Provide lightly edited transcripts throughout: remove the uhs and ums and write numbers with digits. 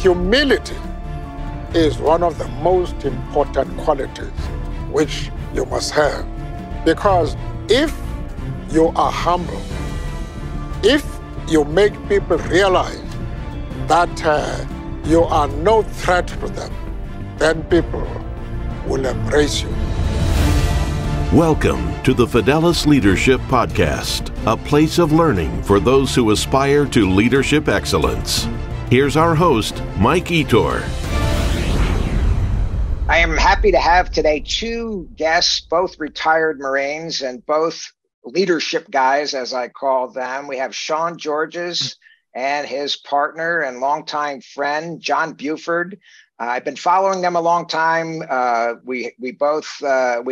humility is one of the most important qualities which you must have. Because if you are humble, if you make people realize that you are no threat to them, then people will embrace you. Welcome to the Fidelis Leadership Podcast, a place of learning for those who aspire to leadership excellence. Here's our host, Mike Etor. I am happy to have today two guests, both retired Marines and both leadership guys, as I call them. We have Sean Georges and his partner and longtime friend, John Buford. I've been following them a long time. We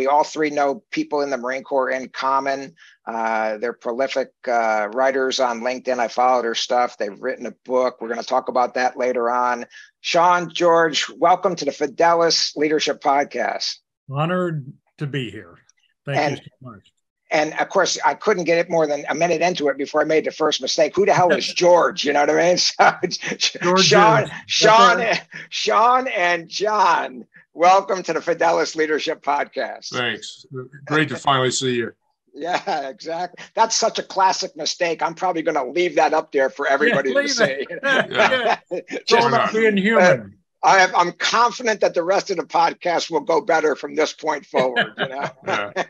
all three know people in the Marine Corps in common. They're prolific writers on LinkedIn. I follow their stuff. They've written a book. We're going to talk about that later on. Sean, George, welcome to the Fidelis Leadership Podcast. Honored to be here. Thank you so much. And of course, I couldn't get it more than a minute into it before I made the first mistake. Who the hell is George? You know what I mean? So, Sean and John, welcome to the Fidelis Leadership Podcast. Thanks. Great to finally see you. Yeah, exactly. That's such a classic mistake. I'm probably going to leave that up there for everybody to see. Just not being human. I'm confident that the rest of the podcast will go better from this point forward. You know. Yeah.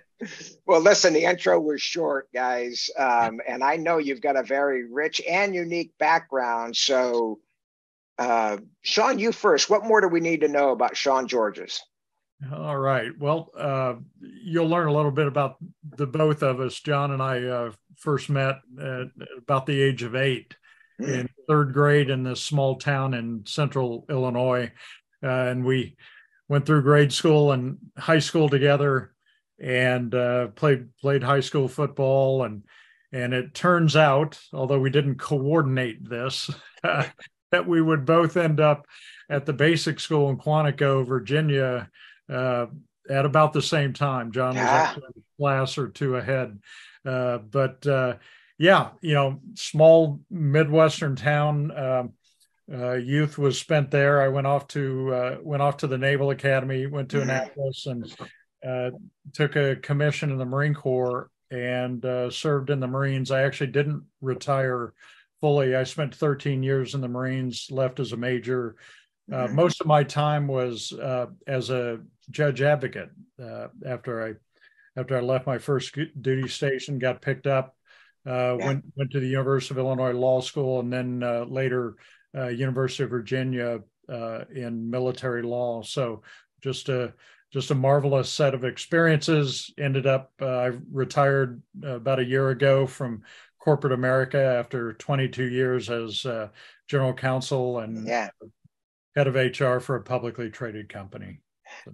Well, listen, the intro was short, guys, and I know you've got a very rich and unique background. So, Sean, you first. What more do we need to know about Sean Georges? All right. Well, you'll learn a little bit about the both of us. John and I first met at about the age of 8 in third grade in this small town in central Illinois. And we went through grade school and high school together and played high school football. And it turns out, although we didn't coordinate this, that we would both end up at the basic school in Quantico, Virginia, at about the same time. John was actually a class or two ahead. Yeah, you know, small Midwestern town. Youth was spent there. I went off to the Naval Academy, went to Annapolis, and took a commission in the Marine Corps and served in the Marines. I actually didn't retire fully. I spent 13 years in the Marines, left as a major. Most of my time was as a judge advocate. After I left my first duty station, got picked up, went to the University of Illinois Law School, and then later University of Virginia in military law. So just a marvelous set of experiences. Ended up, I retired about a year ago from corporate America after 22 years as general counsel and head of HR for a publicly traded company.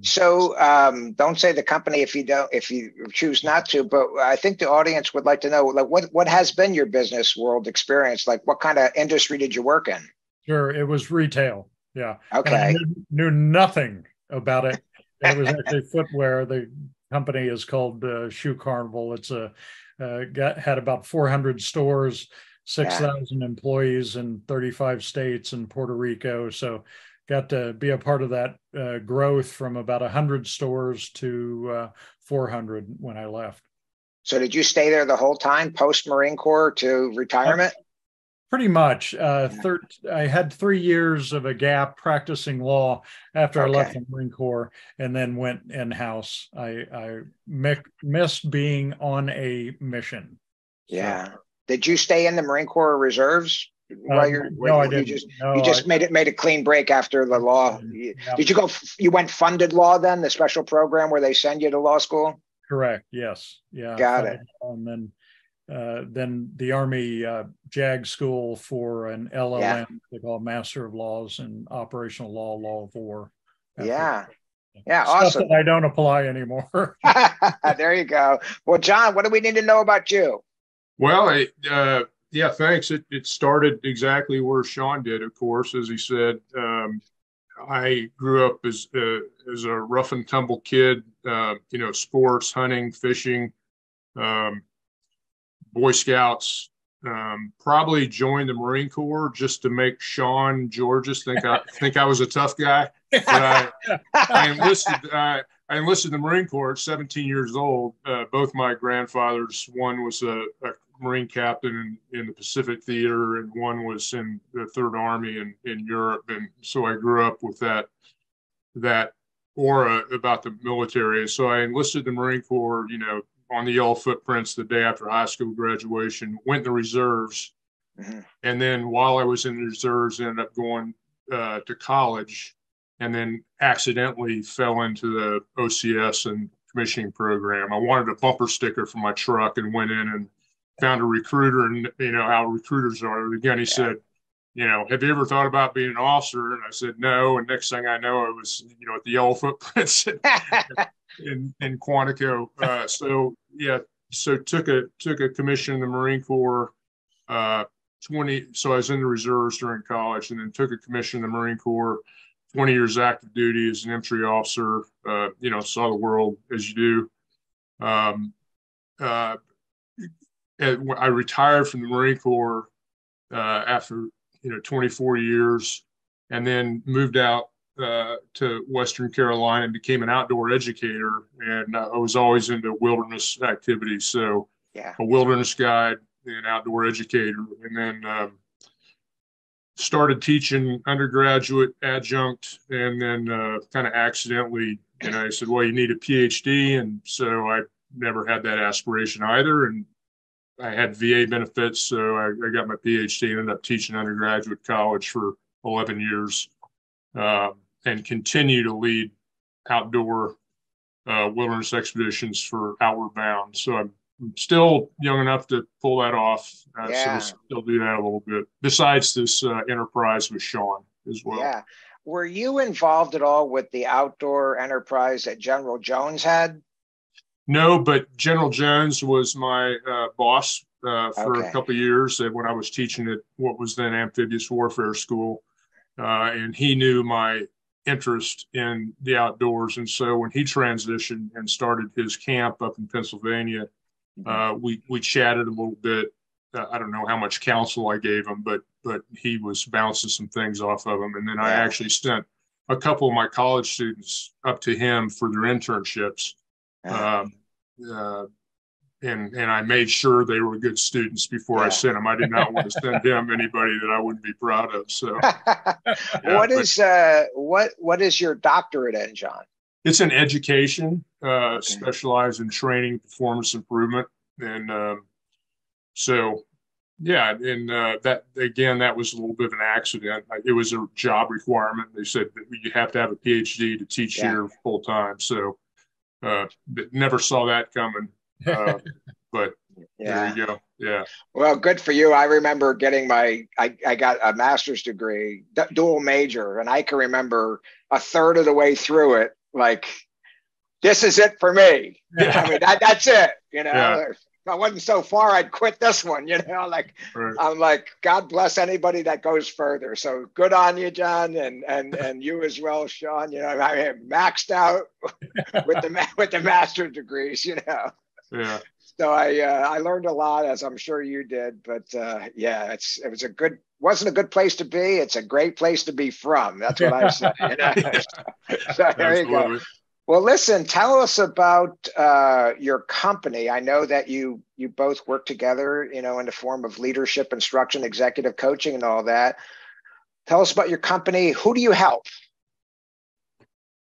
So don't say the company if you choose not to, but I think the audience would like to know, like, what has been your business world experience? Like, what kind of industry did you work in? Sure, it was retail. Yeah. Okay. Knew nothing about it. It was actually footwear. The company is called Shoe Carnival. It's had about 400 stores, 6,000 employees in 35 states and Puerto Rico. So got to be a part of that growth from about 100 stores to 400 when I left. So did you stay there the whole time, post Marine Corps to retirement? Pretty much. I had 3 years of a gap practicing law after I left the Marine Corps, and then went in-house. I missed being on a mission. Yeah. So, did you stay in the Marine Corps Reserves? No, I didn't. You just made a clean break after the law. Did you go? You went funded law then, the special program where they send you to law school? Correct. Yes. Yeah. Got it. And then the Army JAG school for an LL.M, they call Master of Laws in Operational Law of War. Yeah, Stuff awesome. that I don't apply anymore. There you go. Well, John, what do we need to know about you? Well, thanks. It started exactly where Sean did, of course, as he said. I grew up as a rough and tumble kid, sports, hunting, fishing, Boy Scouts, probably joined the Marine Corps just to make Sean Georges think I was a tough guy. But I enlisted in the Marine Corps at 17 years old. Both my grandfathers, one was a Marine captain in the Pacific Theater, and one was in the Third Army in Europe. And so I grew up with that aura about the military. So I enlisted in the Marine Corps, on the yellow footprints the day after high school graduation, went in the reserves. Mm-hmm. And then while I was in the reserves, ended up going to college, and then accidentally fell into the OCS and commissioning program. I wanted a bumper sticker for my truck and went in and found a recruiter, and how recruiters are. Again, he said, have you ever thought about being an officer? And I said, no. And next thing I know, I was, at the yellow footprints in Quantico. So took a commission in the Marine Corps, so I was in the reserves during college, and then took a commission in the Marine Corps, 20 years active duty as an infantry officer, saw the world as you do. I retired from the Marine Corps after 24 years, and then moved out to Western Carolina and became an outdoor educator. And I was always into wilderness activities, so a wilderness guide and outdoor educator. And then started teaching undergraduate, adjunct, and then kind of accidentally, I said, well, you need a Ph.D. And so I never had that aspiration either. And I had VA benefits, so I got my Ph.D. and ended up teaching undergraduate college for 11 years, and continue to lead outdoor wilderness expeditions for Outward Bound. So I'm still young enough to pull that off. So we'll still do that a little bit, besides this enterprise with Sean as well. Yeah. Were you involved at all with the outdoor enterprise that General Jones had? No, but General Jones was my boss for a couple of years when I was teaching at what was then Amphibious Warfare School. And he knew my interest in the outdoors. And so when he transitioned and started his camp up in Pennsylvania, we chatted a little bit. I don't know how much counsel I gave him, but he was bouncing some things off of him. And then I actually sent a couple of my college students up to him for their internships. And I made sure they were good students before I sent them. I did not want to send him anybody that I wouldn't be proud of. So, what is your doctorate in, John? It's in education, specialized in training, performance improvement, and that was a little bit of an accident. It was a job requirement. They said that you have to have a PhD to teach here full time. So. Never saw that coming, but there you go. Yeah. Well, good for you. I remember getting I got a master's degree, dual major, and I can remember a third of the way through it, like, this is it for me. Yeah. I mean, that's it. If I wasn't so far, I'd quit this one. Right. I'm like, God bless anybody that goes further. So good on you, John, and you as well, Sean. I am maxed out with the master's degrees. Yeah. So I learned a lot, as I'm sure you did. But wasn't a good place to be. It's a great place to be from. That's what I say. So there you go. Well, listen, tell us about your company. I know that you both work together, in the form of leadership instruction, executive coaching, and all that. Tell us about your company. Who do you help?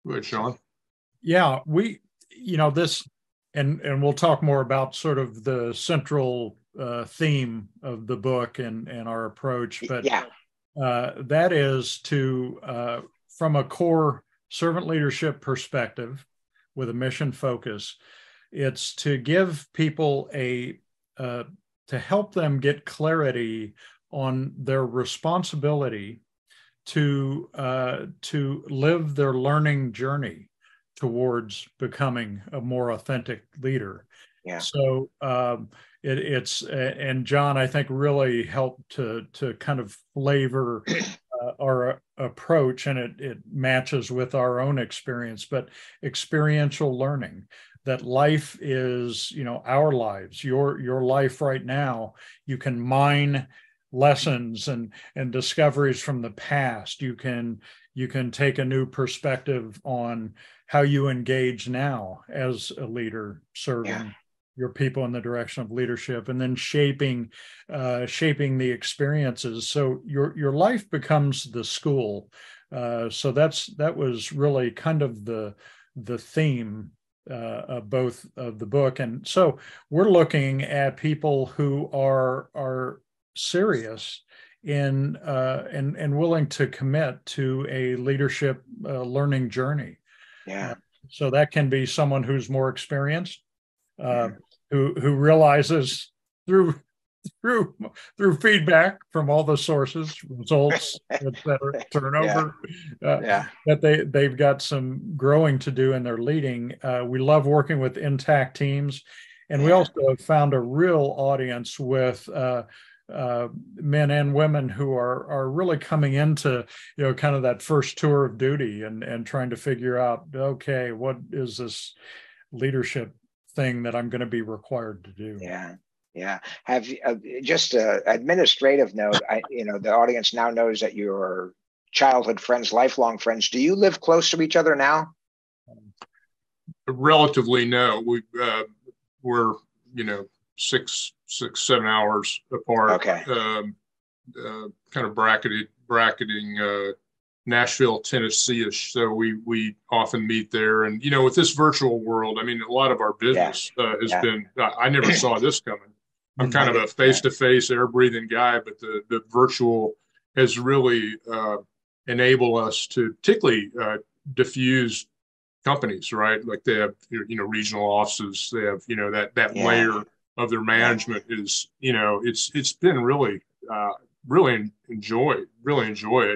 Go ahead, Sean. Yeah, this, and we'll talk more about sort of the central theme of the book and our approach. But that is to, from a core servant leadership perspective with a mission focus, it's to give people to help them get clarity on their responsibility to live their learning journey towards becoming a more authentic leader. Yeah. So it's and John, I think, really helped to kind of flavor our approach, and it matches with our own experience, but experiential learning, that life is, our lives, your life right now. You can mine lessons and discoveries from the past. You can take a new perspective on how you engage now as a leader, serving your people in the direction of leadership, and then shaping the experiences. So your life becomes the school. So that was really kind of the theme of both of the book. And so we're looking at people who are serious in and willing to commit to a leadership learning journey. Yeah. So that can be someone who's more experienced, who realizes through feedback from all the sources, results, etc., turnover, that they've got some growing to do in their leading. We love working with intact teams, and we also have found a real audience with men and women who are really coming into kind of that first tour of duty and trying to figure out, okay, what is this leadership thing that I'm going to be required to do? Yeah. Have you, just an administrative note, the audience now knows that you're childhood friends, lifelong friends. Do you live close to each other now? Relatively, no. We're 7 hours apart. Okay. Kind of bracketing Nashville, Tennessee-ish. So we often meet there. And, with this virtual world, I mean, a lot of our business has been, I never saw this coming. I'm kind of a face-to-face, air-breathing guy, but the virtual has really enabled us to particularly diffuse companies, right? Like they have, regional offices. They have, that layer of their management is, it's been really, really enjoy it.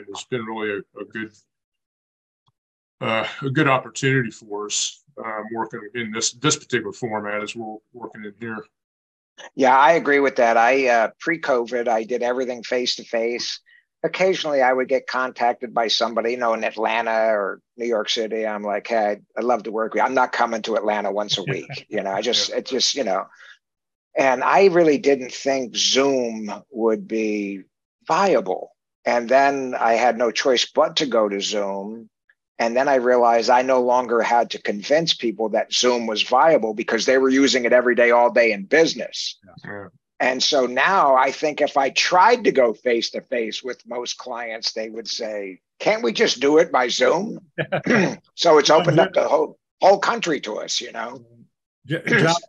It's been really a good opportunity for us working in this particular format as we're working in here. Yeah, I agree with that. I pre-COVID, I did everything face to face. Occasionally, I would get contacted by somebody, in Atlanta or New York City. I'm like, hey, I'd love to work with you. I'm not coming to Atlanta once a week. And I really didn't think Zoom would be viable. And then I had no choice but to go to Zoom. And then I realized I no longer had to convince people that Zoom was viable because they were using it every day, all day in business. Yeah. And so now I think if I tried to go face to face with most clients, they would say, can't we just do it by Zoom? So it's opened up the whole country to us, John,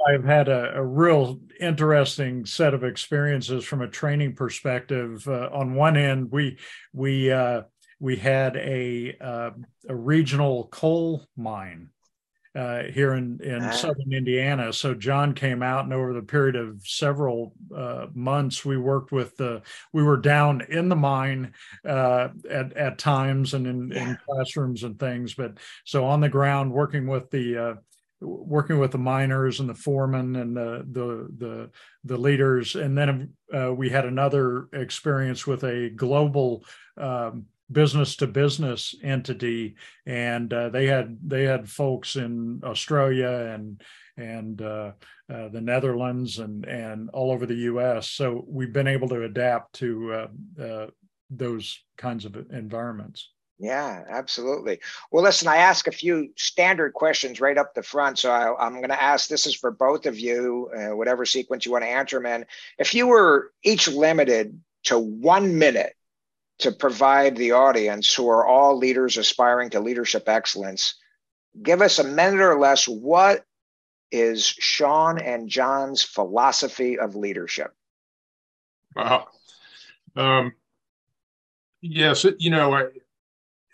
I've had a real interesting set of experiences from a training perspective. On one end, we had a regional coal mine here in southern Indiana. So John came out, and over the period of several months, we worked with we were down in the mine at times and in classrooms and things. But so on the ground, working with the miners and the foremen and the leaders. And then we had another experience with a global business to business entity, and they had folks in Australia and the Netherlands and all over the US. So we've been able to adapt to those kinds of environments. Yeah, absolutely. Well, listen, I ask a few standard questions right up the front. So I'm going to ask, this is for both of you, whatever sequence you want to answer them in. If you were each limited to 1 minute to provide the audience, who are all leaders aspiring to leadership excellence, give us a minute or less. What is Sean and John's philosophy of leadership? Wow. Yes,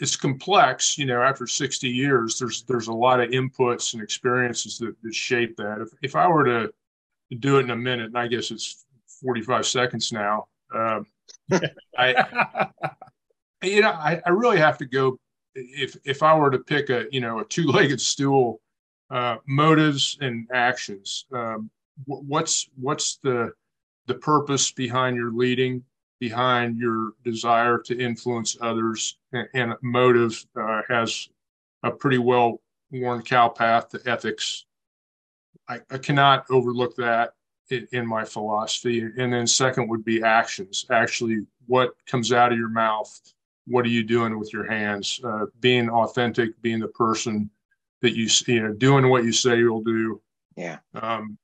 it's complex. After 60 years, there's a lot of inputs and experiences that shape that. If I were to do it in a minute, and I guess it's 45 seconds now, I really have to go. If I were to pick a two-legged stool, motives and actions. What's the purpose behind your leading? behind your desire to influence others, and motive has a pretty well worn cow path to ethics. I cannot overlook that in my philosophy. And then second would be actions. Actually, what comes out of your mouth? What are you doing with your hands? Being authentic, being the person that you know, doing what you say you'll do. Yeah.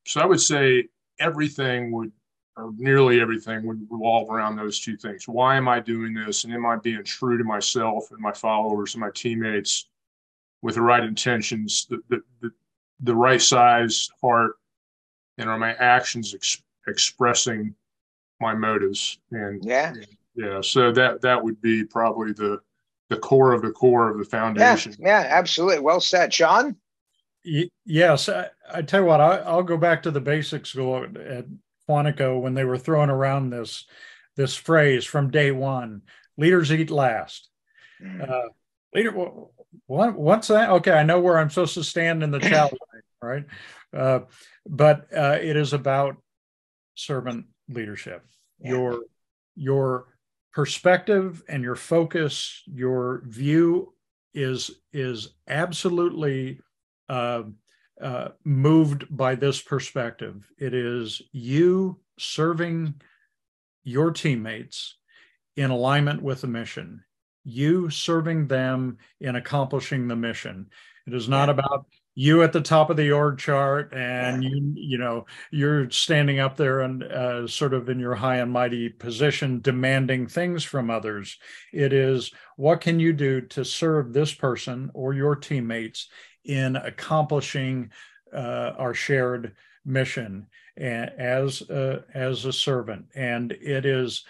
So I would say everything would, or nearly everything would revolve around those two things. Why am I doing this? And am I being true to myself and my followers and my teammates with the right intentions, the right size heart, and are my actions expressing my motives? And yeah, so that would be probably the core of the foundation. Yeah, absolutely. Well said, Sean. Yes, I tell you what, I'll go back to the basic school at Quantico when they were throwing around this phrase from day one: leaders eat last. Leader, what's that? Okay, I know where I'm supposed to stand in the chow line, right? But it is about servant leadership. Yeah. Your perspective and your focus, your view is absolutely moved by this perspective. It is you serving your teammates in alignment with the mission, you serving them in accomplishing the mission. It is not about you at the top of the org chart and you're standing up there and sort of in your high and mighty position demanding things from others. It is, what can you do to serve this person or your teammates in accomplishing our shared mission as a servant? And it is,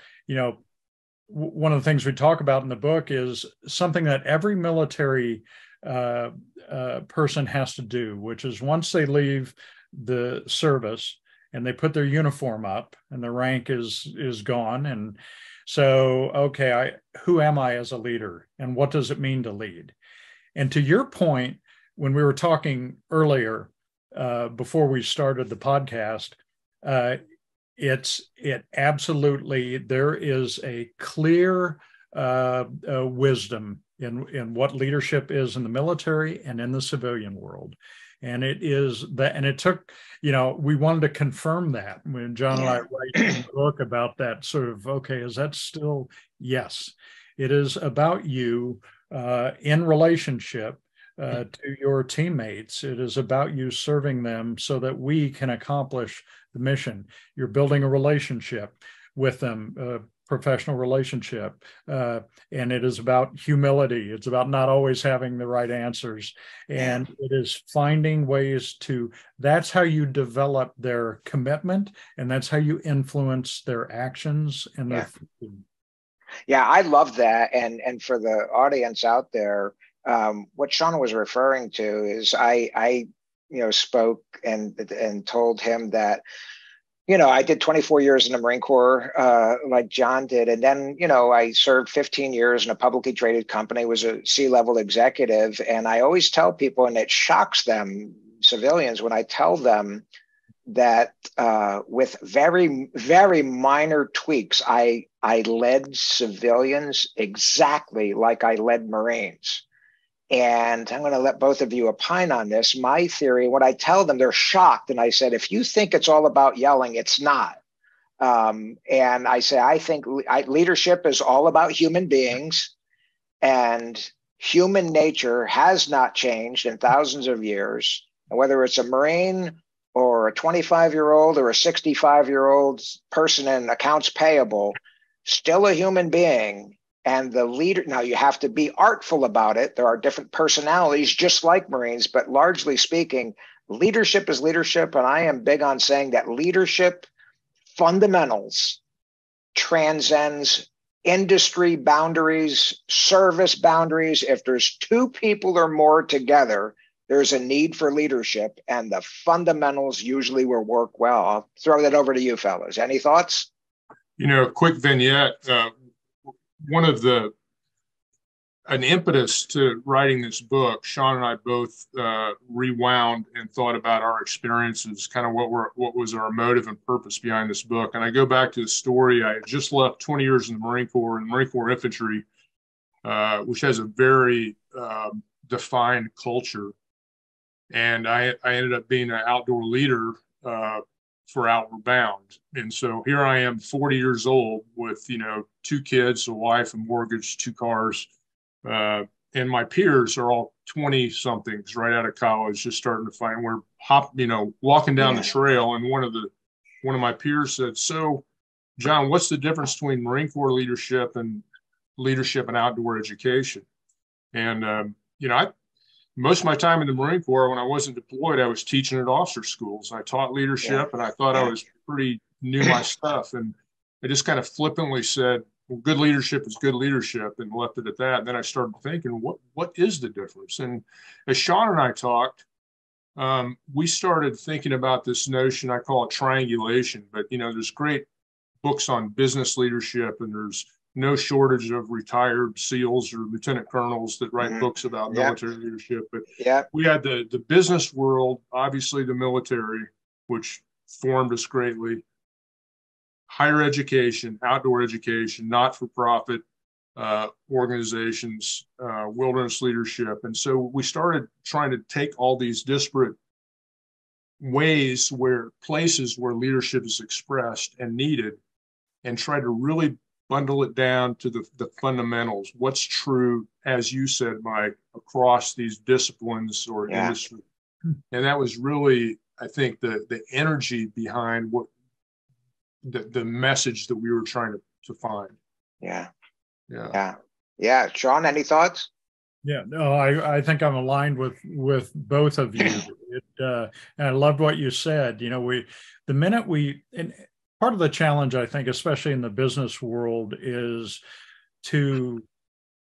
one of the things we talk about in the book is something that every military person has to do, which is once they leave the service and they put their uniform up and the rank is gone. And so, okay, who am I as a leader and what does it mean to lead? And to your point, when we were talking earlier, before we started the podcast, it absolutely, there is a clear wisdom in what leadership is in the military and in the civilian world. And it is that, and it took, we wanted to confirm that when John and I write in the book about that sort of, okay, is that still? Yes, it is about you in relationship to your teammates. It is about you serving them so that we can accomplish the mission. You're building a relationship with them, professional relationship. And it is about humility. It's about not always having the right answers. And it is finding ways that's how you develop their commitment, and that's how you influence their actions and their thinking. Yeah, I love that. And for the audience out there, what Sean was referring to is I spoke and told him that, I did 24 years in the Marine Corps, like John did. And then, I served 15 years in a publicly traded company, was a C-level executive. And I always tell people, and it shocks them, civilians, when I tell them that with very, very minor tweaks, I led civilians exactly like I led Marines. And I'm going to let both of you opine on this. My theory, when I tell them, they're shocked. And I said, if you think it's all about yelling, it's not. And I say, I think leadership is all about human beings, and human nature has not changed in thousands of years. And whether it's a Marine or a 25-year-old or a 65-year-old person in accounts payable, still a human being. And the leader, now you have to be artful about it. There are different personalities, just like Marines, but largely speaking, leadership is leadership. And I am big on saying that leadership fundamentals transcends industry boundaries, service boundaries. If there's two people or more together, there's a need for leadership, and the fundamentals usually will work well. I'll throw that over to you, fellas. Any thoughts? Quick vignette. One of the an impetus to writing this book. Sean and I both rewound and thought about our experiences, kind of what was our motive and purpose behind this book. And I go back to the story. I had just left 20 years in the Marine Corps, and Marine Corps infantry, which has a very defined culture. And I ended up being an outdoor leader for Outward Bound. And so here I am, 40 years old with, 2 kids, a wife, a mortgage, 2 cars. And my peers are all 20 somethings right out of college, just starting to find we're walking down the trail. And one of my peers said, "So, John, what's the difference between Marine Corps leadership and outdoor education?" And, most of my time in the Marine Corps, when I wasn't deployed, I was teaching at officer schools. I taught leadership, and I thought I was knew my stuff. And I just kind of flippantly said, well, good leadership is good leadership, and left it at that. And then I started thinking, what is the difference? And as Sean and I talked, we started thinking about this notion. I call it triangulation, but there's great books on business leadership, and there's no shortage of retired SEALs or lieutenant colonels that write books about military leadership. But we had the business world, obviously the military, which formed us greatly, higher education, outdoor education, not-for-profit organizations, wilderness leadership. And so we started trying to take all these disparate places where leadership is expressed and needed, and try to really bundle it down to the fundamentals. What's true, as you said, Mike, across these disciplines or industry. And that was really, I think, the energy behind what the message that we were trying to find. Yeah. Sean, any thoughts? Yeah, no, I think I'm aligned with both of you. And I loved what you said. And part of the challenge, I think, especially in the business world, is to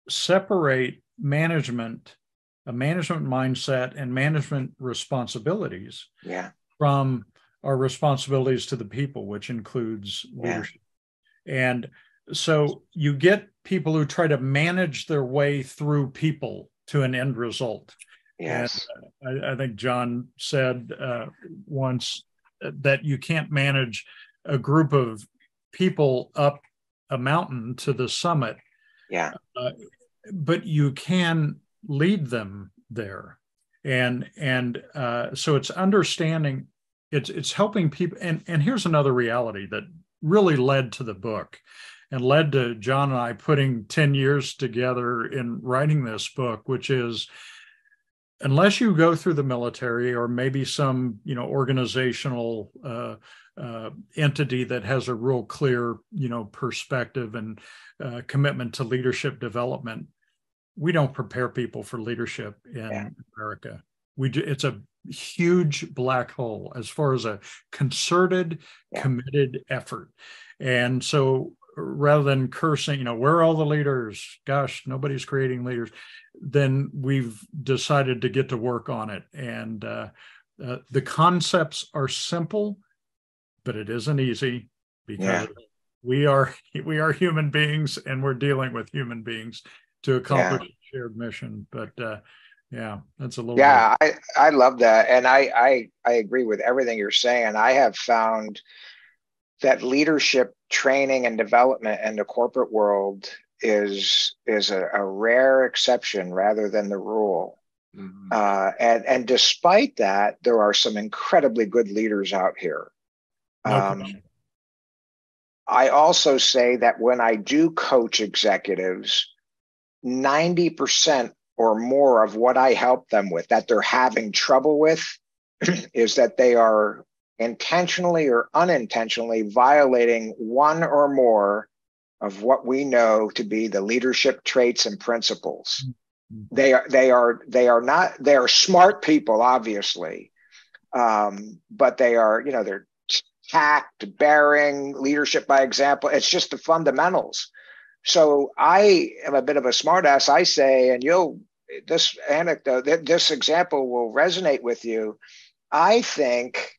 separate a management mindset and management responsibilities from our responsibilities to the people, which includes leadership. And so you get people who try to manage their way through people to an end result. Yes. And I think John said once that you can't manage a group of people up a mountain to the summit. But you can lead them there. And so it's understanding, it's helping people. And here's another reality that really led to the book and led to John and I putting 10 years together in writing this book, which is, unless you go through the military or maybe some, organizational entity that has a real clear, perspective and commitment to leadership development, we don't prepare people for leadership in America. It's a huge black hole as far as a concerted, committed effort. And so rather than cursing, where are all the leaders? Gosh, nobody's creating leaders. Then we've decided to get to work on it. And the concepts are simple, but it isn't easy because we are human beings, and we're dealing with human beings to accomplish a shared mission. But that's a little bit. I love that. And I agree with everything you're saying. I have found that leadership training and development in the corporate world is a rare exception rather than the rule. And despite that, there are some incredibly good leaders out here. I also say that when I do coach executives, 90% or more of what I help them with that they're having trouble with is that they are intentionally or unintentionally violating one or more of what we know to be the leadership traits and principles. They are smart people, obviously, but they are, they're tact, bearing, leadership by example. It's just the fundamentals. So I am a bit of a smartass. I say, and this anecdote, this example will resonate with you. I think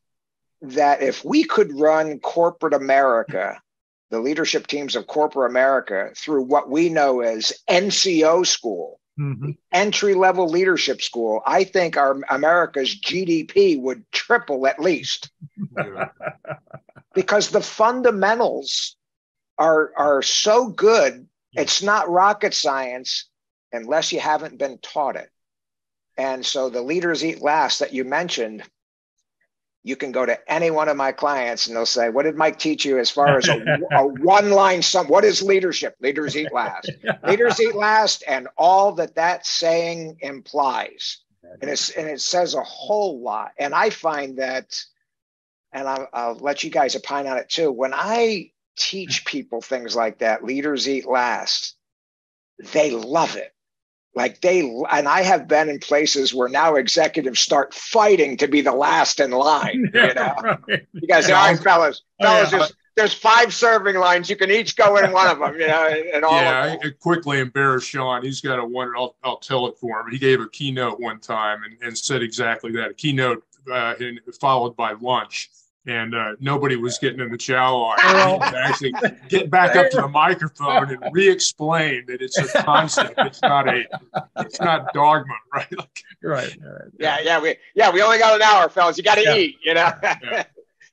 that if we could run corporate America the leadership teams of corporate America through what we know as NCO school, entry-level leadership school, I think our America's GDP would triple at least. Because the fundamentals are so good, it's not rocket science unless you haven't been taught it. And so the Leaders Eat Last that you mentioned, you can go to any one of my clients and they'll say, what did Mike teach you as far as a one-line sum? What is leadership? Leaders eat last. Leaders eat last, and all that saying implies. And it says a whole lot. And I find that, and I'll let you guys opine on it too, when I teach people things like that, leaders eat last, they love it. And I have been in places where now executives start fighting to be the last in line. You know, right. You guys say, all right, fellas, there's 5 serving lines. You can each go in one of them. You know, and all. Yeah, I quickly embarrassed Sean. He's got a one. I'll tell it for him. He gave a keynote one time and said exactly that. A keynote followed by lunch. And nobody was getting in the chow line. He was actually get back up to the microphone and re-explain that it's a concept. It's not dogma, right? Right. We only got an hour, fellas. You got to eat, you know.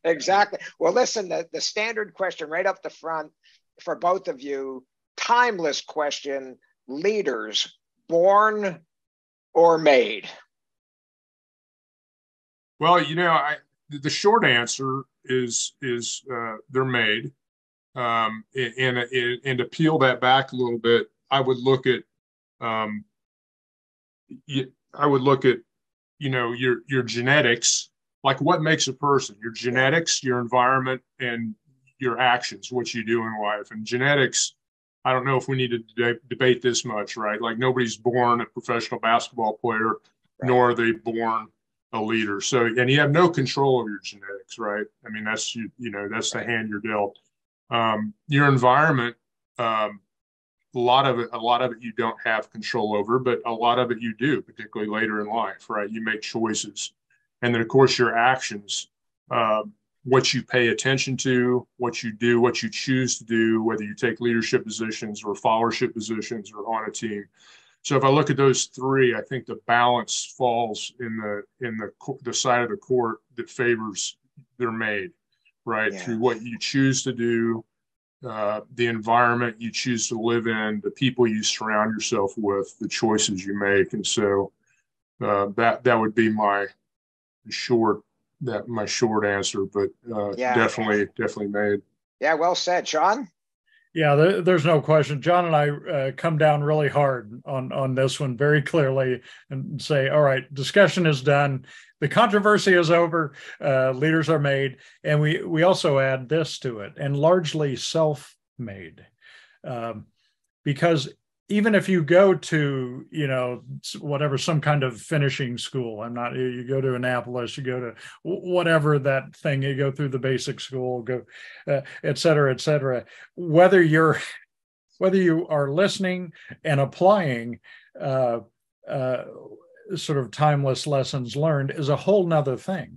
Exactly. Well, listen, the standard question right up the front for both of you, timeless question: leaders, born or made? Well, you know, the short answer is they're made. And to peel that back a little bit, I would look at you know, your genetics, like what makes a person, your genetics, your environment, and your actions, what you do in life. And genetics, I don't know if we need to debate this much, right? Like nobody's born a professional basketball player, nor are they born a leader. So, and you have no control of your genetics, right? I mean, that's, you know, that's the hand you're dealt. Your environment, a lot of it you don't have control over, but a lot of it you do, particularly later in life, right? You make choices. And then of course your actions, what you pay attention to, what you do, what you choose to do, whether you take leadership positions or followership positions or on a team. So if I look at those 3, I think the balance falls in the side of the court that favors they're made, right? Yeah. Through what you choose to do, the environment you choose to live in, the people you surround yourself with, the choices you make. And so that would be my short answer, but definitely made. Yeah, well said, Sean. Yeah, there's no question. John and I come down really hard on this one very clearly and say, all right, discussion is done. The controversy is over. Leaders are made. And we also add this to it, and largely self-made. Because even if you go to, you know, whatever, some kind of finishing school, you go to Annapolis, you go to whatever that thing, you go through the basic school, et cetera, whether you are listening and applying sort of timeless lessons learned is a whole nother thing.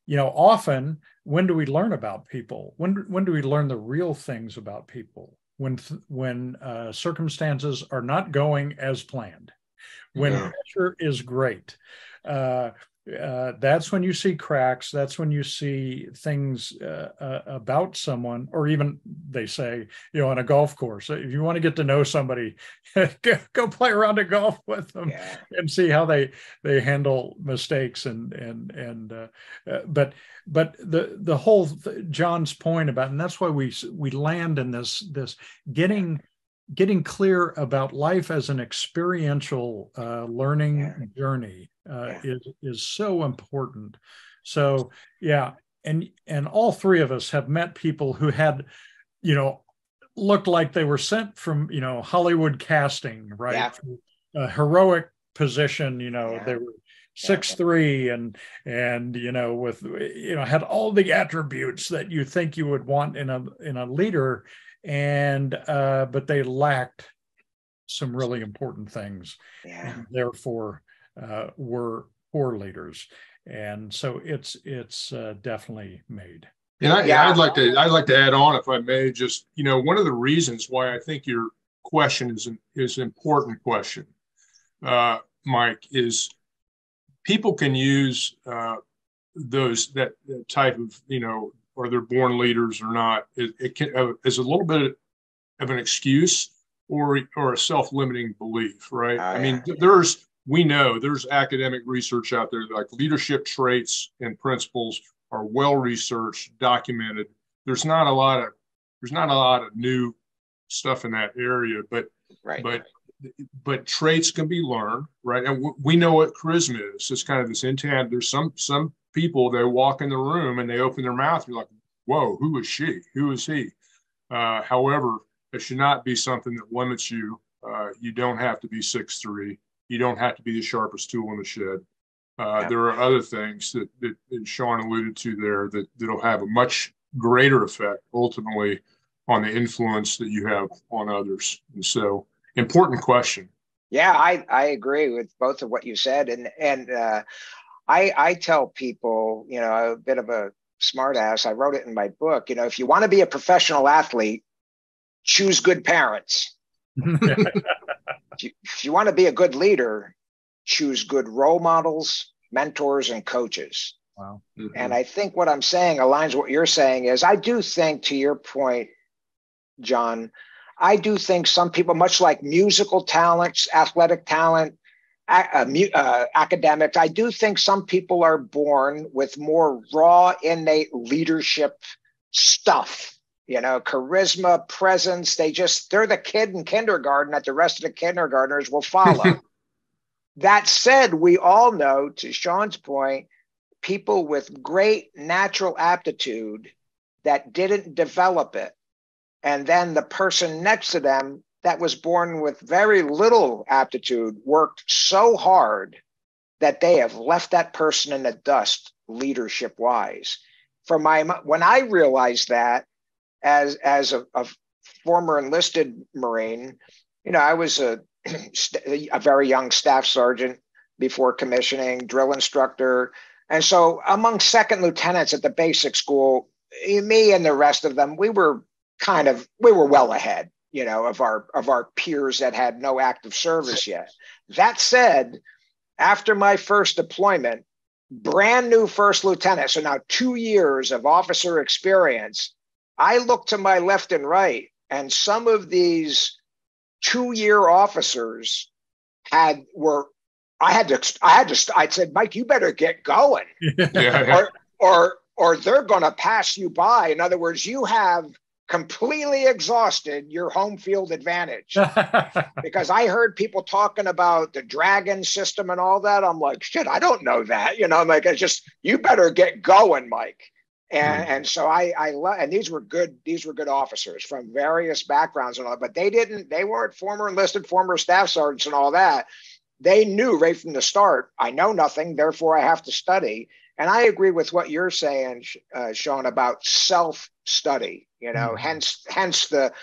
You know, often, when do we learn about people? When do we learn the real things about people? When circumstances are not going as planned, when pressure is great, that's when you see cracks. That's when you see things about someone, or even they say, you know, on a golf course, if you want to get to know somebody, go play around a golf with them and see how they handle mistakes but the whole John's point about, and that's why we land in this getting clear about life as an experiential learning journey is so important. So and all 3 of us have met people who had, you know, looked like they were sent from, you know, Hollywood casting, right? A heroic position, you know, they were 6'3" and you know, with, you know, had all the attributes that you think you would want in a leader, and but they lacked some really important things, and therefore were poor leaders. And so it's definitely made. I'd like to add on, if I may, just, one of the reasons why I think your question is an important question, Mike, is people can use that type of, or they're born leaders or not. It can is a little bit of an excuse or a self-limiting belief, right? I mean, we know there's academic research out there, like leadership traits and principles are well researched, documented. There's not a lot of new stuff in that area, but traits can be learned, right? And we know what charisma is. It's kind of this intent. There's some people, they walk in the room and they open their mouth. You're like, whoa, who is she? Who is he? However, it should not be something that limits you. You don't have to be 6'3". You don't have to be the sharpest tool in the shed. There are other things that Sean alluded to there that'll have a much greater effect ultimately on the influence that you have on others. And so, important question. Yeah, I agree with both of what you said. And I tell people, a bit of a smart ass, I wrote it in my book, if you want to be a professional athlete, choose good parents. If you want to be a good leader, choose good role models, mentors, and coaches. Wow. Mm-hmm. And I think what I'm saying aligns with what you're saying is, I do think, to your point, John, I do think some people, much like musical talents, athletic talent, academics, I do think some people are born with more raw, innate leadership stuff. Charisma, presence. They're the kid in kindergarten that the rest of the kindergartners will follow. That said, we all know, to Sean's point, people with great natural aptitude that didn't develop it. And then the person next to them that was born with very little aptitude worked so hard that they have left that person in the dust leadership wise. When I realized that, as a former enlisted Marine, I was a very young staff sergeant before commissioning, drill instructor. And so among second lieutenants at the basic school, me and the rest of them, we were well ahead, of our peers that had no active service yet. That said, after my first deployment, brand new first lieutenant, so now 2 years of officer experience, I looked to my left and right, and some of these 2-year officers I said, Mike, you better get going, or they're going to pass you by. In other words, you have completely exhausted your home field advantage. Because I heard people talking about the Dragon system and all that. I'm like, shit, I don't know that. I'm like, it's just, you better get going, Mike. And so and these were good officers from various backgrounds and all, but they weren't former enlisted, former staff sergeants and all that. They knew right from the start, I know nothing, therefore I have to study. And I agree with what you're saying, Sean, about self-study, hence the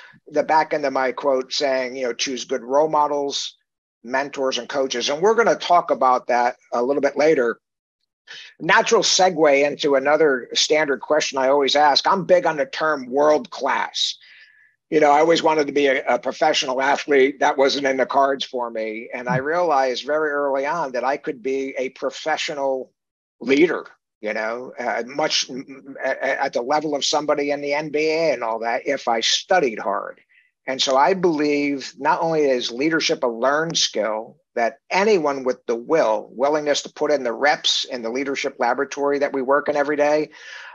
back end of my quote saying, choose good role models, mentors, and coaches. And we're going to talk about that a little bit later. Natural segue into another standard question I always ask. I'm big on the term world class. I always wanted to be a professional athlete. That wasn't in the cards for me. And I realized very early on that I could be a professional leader, much at the level of somebody in the NBA and all that, if I studied hard. And so I believe not only is leadership a learned skill, that anyone with the willingness to put in the reps in the leadership laboratory that we work in every day,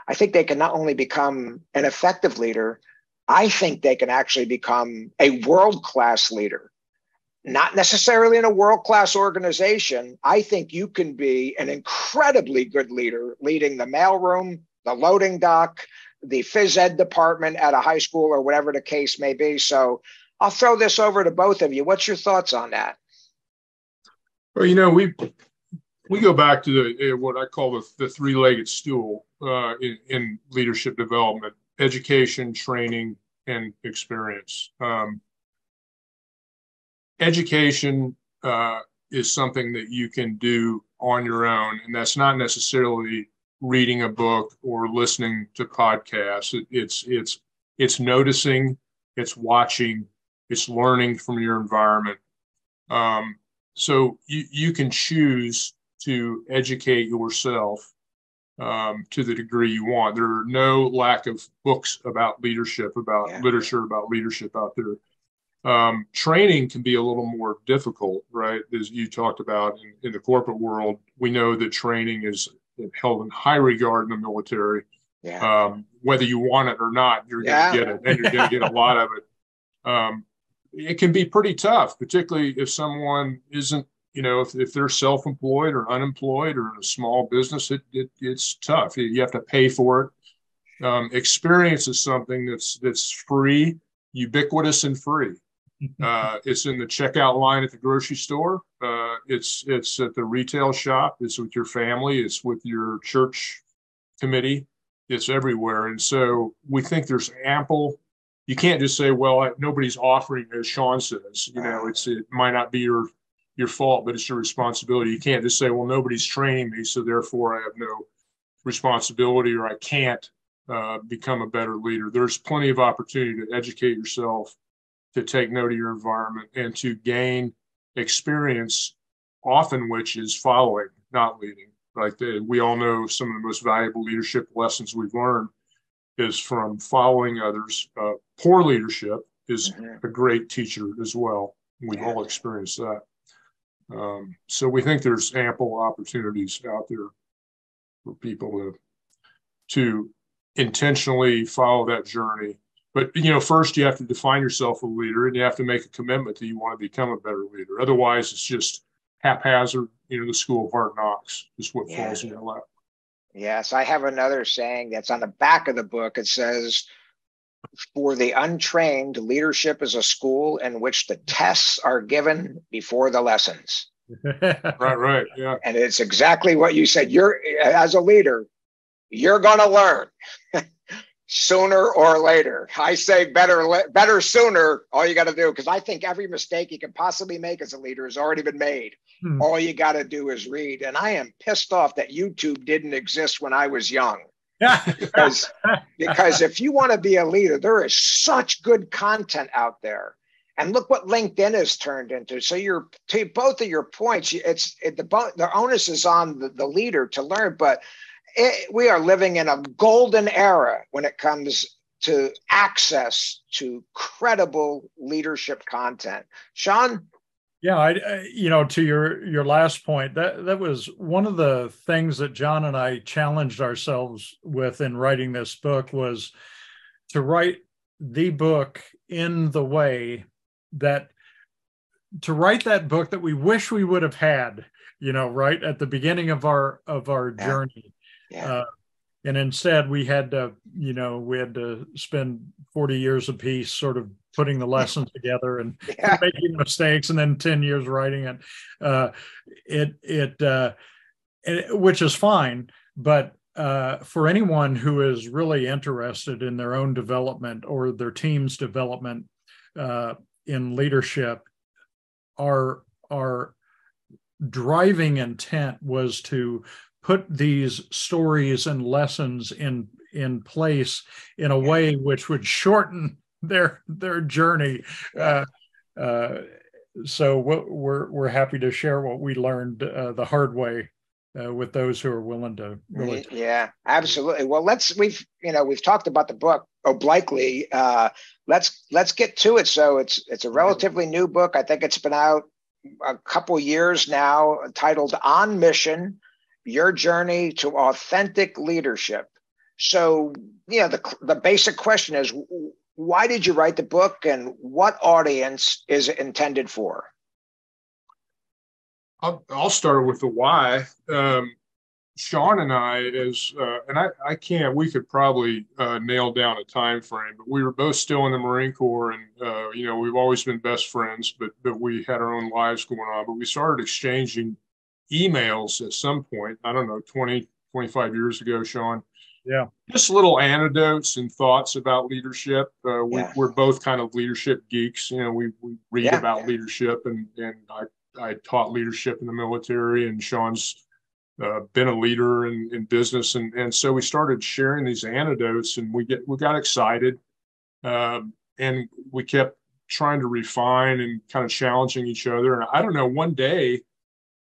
I think they can not only become an effective leader, I think they can actually become a world-class leader. Not necessarily in a world-class organization. I think you can be an incredibly good leader leading the mailroom, the loading dock, the phys ed department at a high school or whatever the case may be. So I'll throw this over to both of you. What's your thoughts on that? Well, we go back to what I call the three-legged stool in leadership development: education, training, and experience. Education is something that you can do on your own, and that's not necessarily reading a book or listening to podcasts. It's noticing, it's watching, it's learning from your environment. So you can choose to educate yourself to the degree you want. There are no lack of books about leadership, about literature about leadership out there. Training can be a little more difficult, right? As you talked about in the corporate world, we know that training is held in high regard in the military. Whether you want it or not, you're going to get it, and you're going to get a lot of it. It can be pretty tough, particularly if someone isn't, if they're self-employed or unemployed or in a small business, it's tough. You have to pay for it. Experience is something that's free, ubiquitous, and free. It's in the checkout line at the grocery store. It's at the retail shop. It's with your family. It's with your church committee. It's everywhere. And so we think there's ample. You can't just say, well, nobody's offering, as Sean says. It might not be your fault, but it's your responsibility. You can't just say, well, nobody's training me, so therefore I have no responsibility, or I can't become a better leader. There's plenty of opportunity to educate yourself, to take note of your environment, and to gain experience, often which is following, not leading. We all know some of the most valuable leadership lessons we've learned is from following others. Poor leadership is a great teacher as well. We've all experienced that. So we think there's ample opportunities out there for people to intentionally follow that journey. But, first you have to define yourself a leader, and you have to make a commitment that you want to become a better leader. Otherwise, it's just haphazard, the school of hard knocks is what falls in your lap. Yes, I have another saying that's on the back of the book. It says, for the untrained, leadership is a school in which the tests are given before the lessons. Right. Yeah. And it's exactly what you said. As a leader, you're going to learn sooner or later. I say better sooner. All you got to do, because I think every mistake you can possibly make as a leader has already been made. All you got to do is read. And I am pissed off that YouTube didn't exist when I was young. because if you want to be a leader, there is such good content out there. And look what LinkedIn has turned into. So to both of your points, the onus is on the leader to learn, but we are living in a golden era when it comes to access to credible leadership content. Sean? Yeah, to your last point, that was one of the things that John and I challenged ourselves with in writing this book, was to write the book in the way that, to write that book that we wish we would have had, right at the beginning of our journey. And instead we had to spend 40 years apiece sort of putting the lessons together and making mistakes, and then 10 years writing it. Which is fine, but for anyone who is really interested in their own development or their team's development in leadership, our driving intent was to put these stories and lessons in place in a way which would shorten their journey. So we're happy to share what we learned the hard way with those who are willing to really. Yeah, absolutely. Well, we've talked about the book obliquely. Let's get to it. So it's a relatively new book. I think it's been out a couple years now, titled On Mission: Your Journey to Authentic Leadership. So, the basic question is, why did you write the book, and what audience is it intended for? I'll start with the why. Sean and I, we could probably nail down a time frame, but we were both still in the Marine Corps, and we've always been best friends, but we had our own lives going on. But we started exchanging emails at some point, I don't know, 20, 25 years ago, Sean. Yeah. Just little anecdotes and thoughts about leadership. We're both kind of leadership geeks. We read about leadership, and I taught leadership in the military, and Sean's been a leader in business, and so we started sharing these anecdotes, and we got excited, and we kept trying to refine and kind of challenging each other. And I don't know, one day,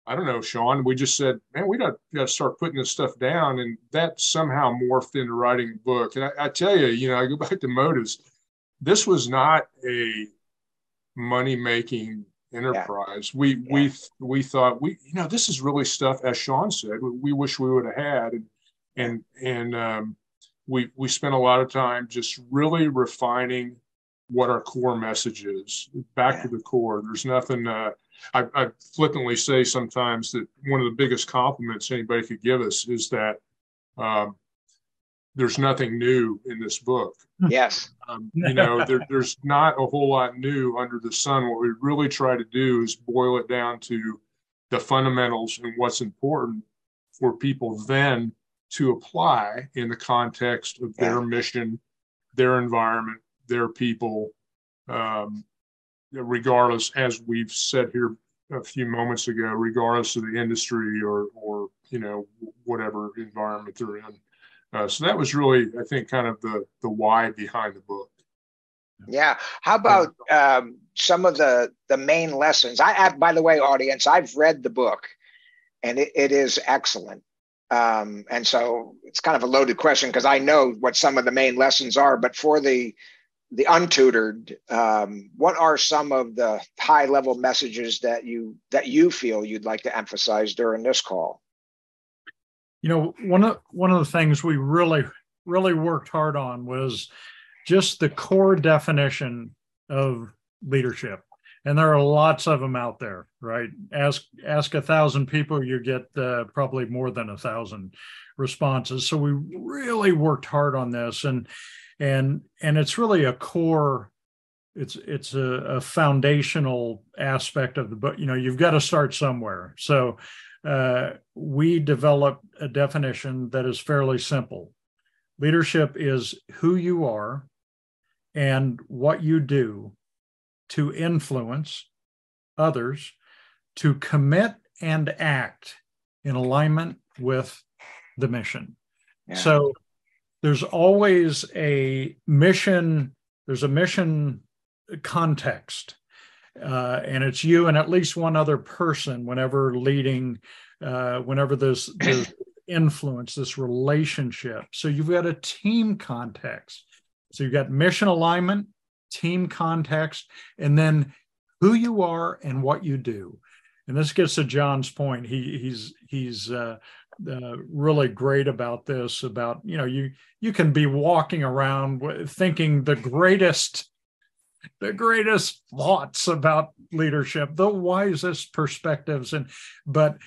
I don't know, Sean, we just said, man, we got to start putting this stuff down. And that somehow morphed into writing a book. And I tell you, I go back to motives. This was not a money-making enterprise. We thought, this is really stuff, as Sean said, we wish we would have had. And we spent a lot of time just really refining what our core message is, back to the core. There's nothing, I flippantly say sometimes that one of the biggest compliments anybody could give us is that there's nothing new in this book. Yes. There's not a whole lot new under the sun. What we really try to do is boil it down to the fundamentals and what's important for people then to apply in the context of their mission, their environment, their people, regardless, as we've said here a few moments ago, regardless of the industry or whatever environment they're in. So that was really, I think, kind of the why behind the book. Yeah. How about some of the main lessons? By the way, audience, I've read the book, and it is excellent. And so it's kind of a loaded question because I know what some of the main lessons are, but for the untutored, what are some of the high level messages that you feel you'd like to emphasize during this call? One of the things we really worked hard on was just the core definition of leadership. And there are lots of them out there, right? Ask 1,000 people, you get probably more than 1,000 responses. So we really worked hard on this, and it's really a core. It's a foundational aspect of the book. You've got to start somewhere. So we developed a definition that is fairly simple. Leadership is who you are and what you do to influence others, to commit and act in alignment with the mission. Yeah. So there's always a mission, there's a mission context, and it's you and at least one other person whenever leading, whenever there's influence, this relationship. So you've got a team context. So you've got mission alignment, team context, and then who you are and what you do. And this gets to John's point. He's really great about this. About you can be walking around thinking the greatest thoughts about leadership, the wisest perspectives, but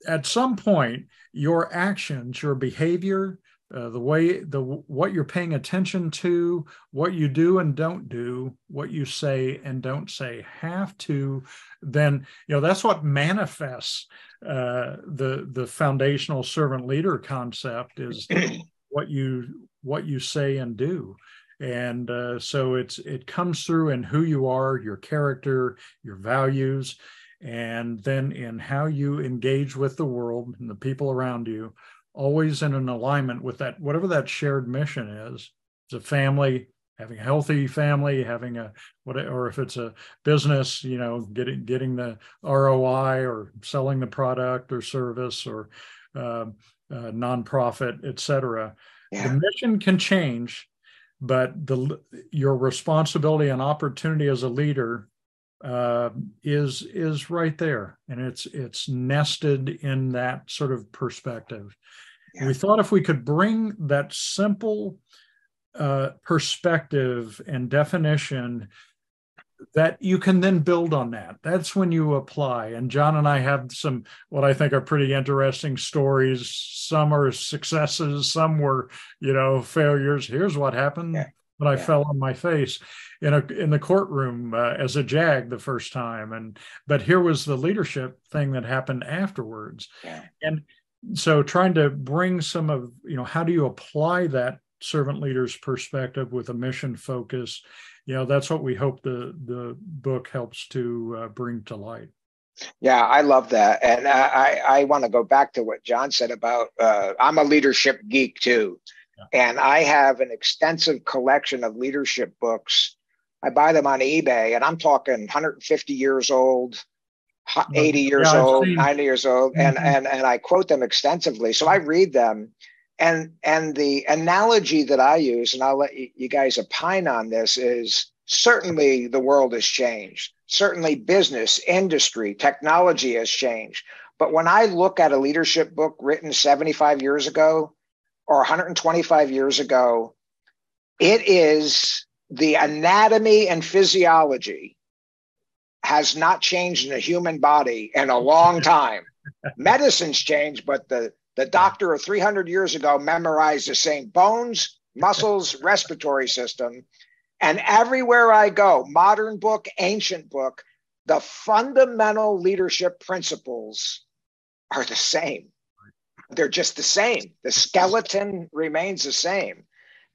at some point, your actions, your behavior, what you're paying attention to, what you do and don't do, what you say and don't say, have to then, that's what manifests the foundational servant leader concept is what you say and do. And so it comes through in who you are, your character, your values, and then in how you engage with the world and the people around you, always in an alignment with that, whatever that shared mission is. It's a family, having a healthy family, having or if it's a business, getting the ROI or selling the product or service or nonprofit, et cetera. Yeah. The mission can change, but your responsibility and opportunity as a leader is right there, and it's nested in that sort of perspective. Yeah. We thought if we could bring that simple perspective and definition, that you can then build on that. That's when you apply. And John and I have some what I think are pretty interesting stories. Some are successes, some were failures. Here's what happened. Yeah. When I fell on my face in the courtroom as a JAG the first time, but here was the leadership thing that happened afterwards. Yeah. And so trying to bring some of how do you apply that servant leader's perspective with a mission focus, that's what we hope the book helps to bring to light. Yeah, I love that. And I want to go back to what John said about I'm a leadership geek too. Yeah. And I have an extensive collection of leadership books. I buy them on eBay, and I'm talking 150 years old, 80 years old, 90 years old, and I quote them extensively. So I read them. And the analogy that I use, and I'll let you guys opine on this, is certainly the world has changed. Certainly business, industry, technology has changed. But when I look at a leadership book written 75 years ago or 125 years ago, it is the anatomy and physiology has not changed in a human body in a long time. Medicine's changed, but the doctor of 300 years ago memorized the same bones, muscles, respiratory system. And everywhere I go, modern book, ancient book, the fundamental leadership principles are the same. They're just the same. The skeleton remains the same.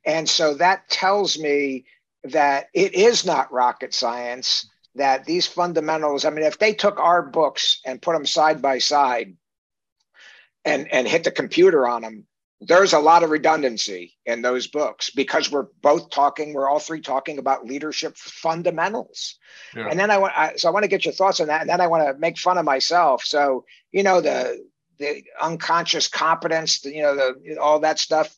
And so that tells me that it is not rocket science, that these fundamentals, I mean, if they took our books and put them side by side and hit the computer on them, there's a lot of redundancy in those books because we're all three talking about leadership fundamentals. Yeah. And then I want to get your thoughts on that. And then I want to make fun of myself. So, the unconscious competence, all that stuff.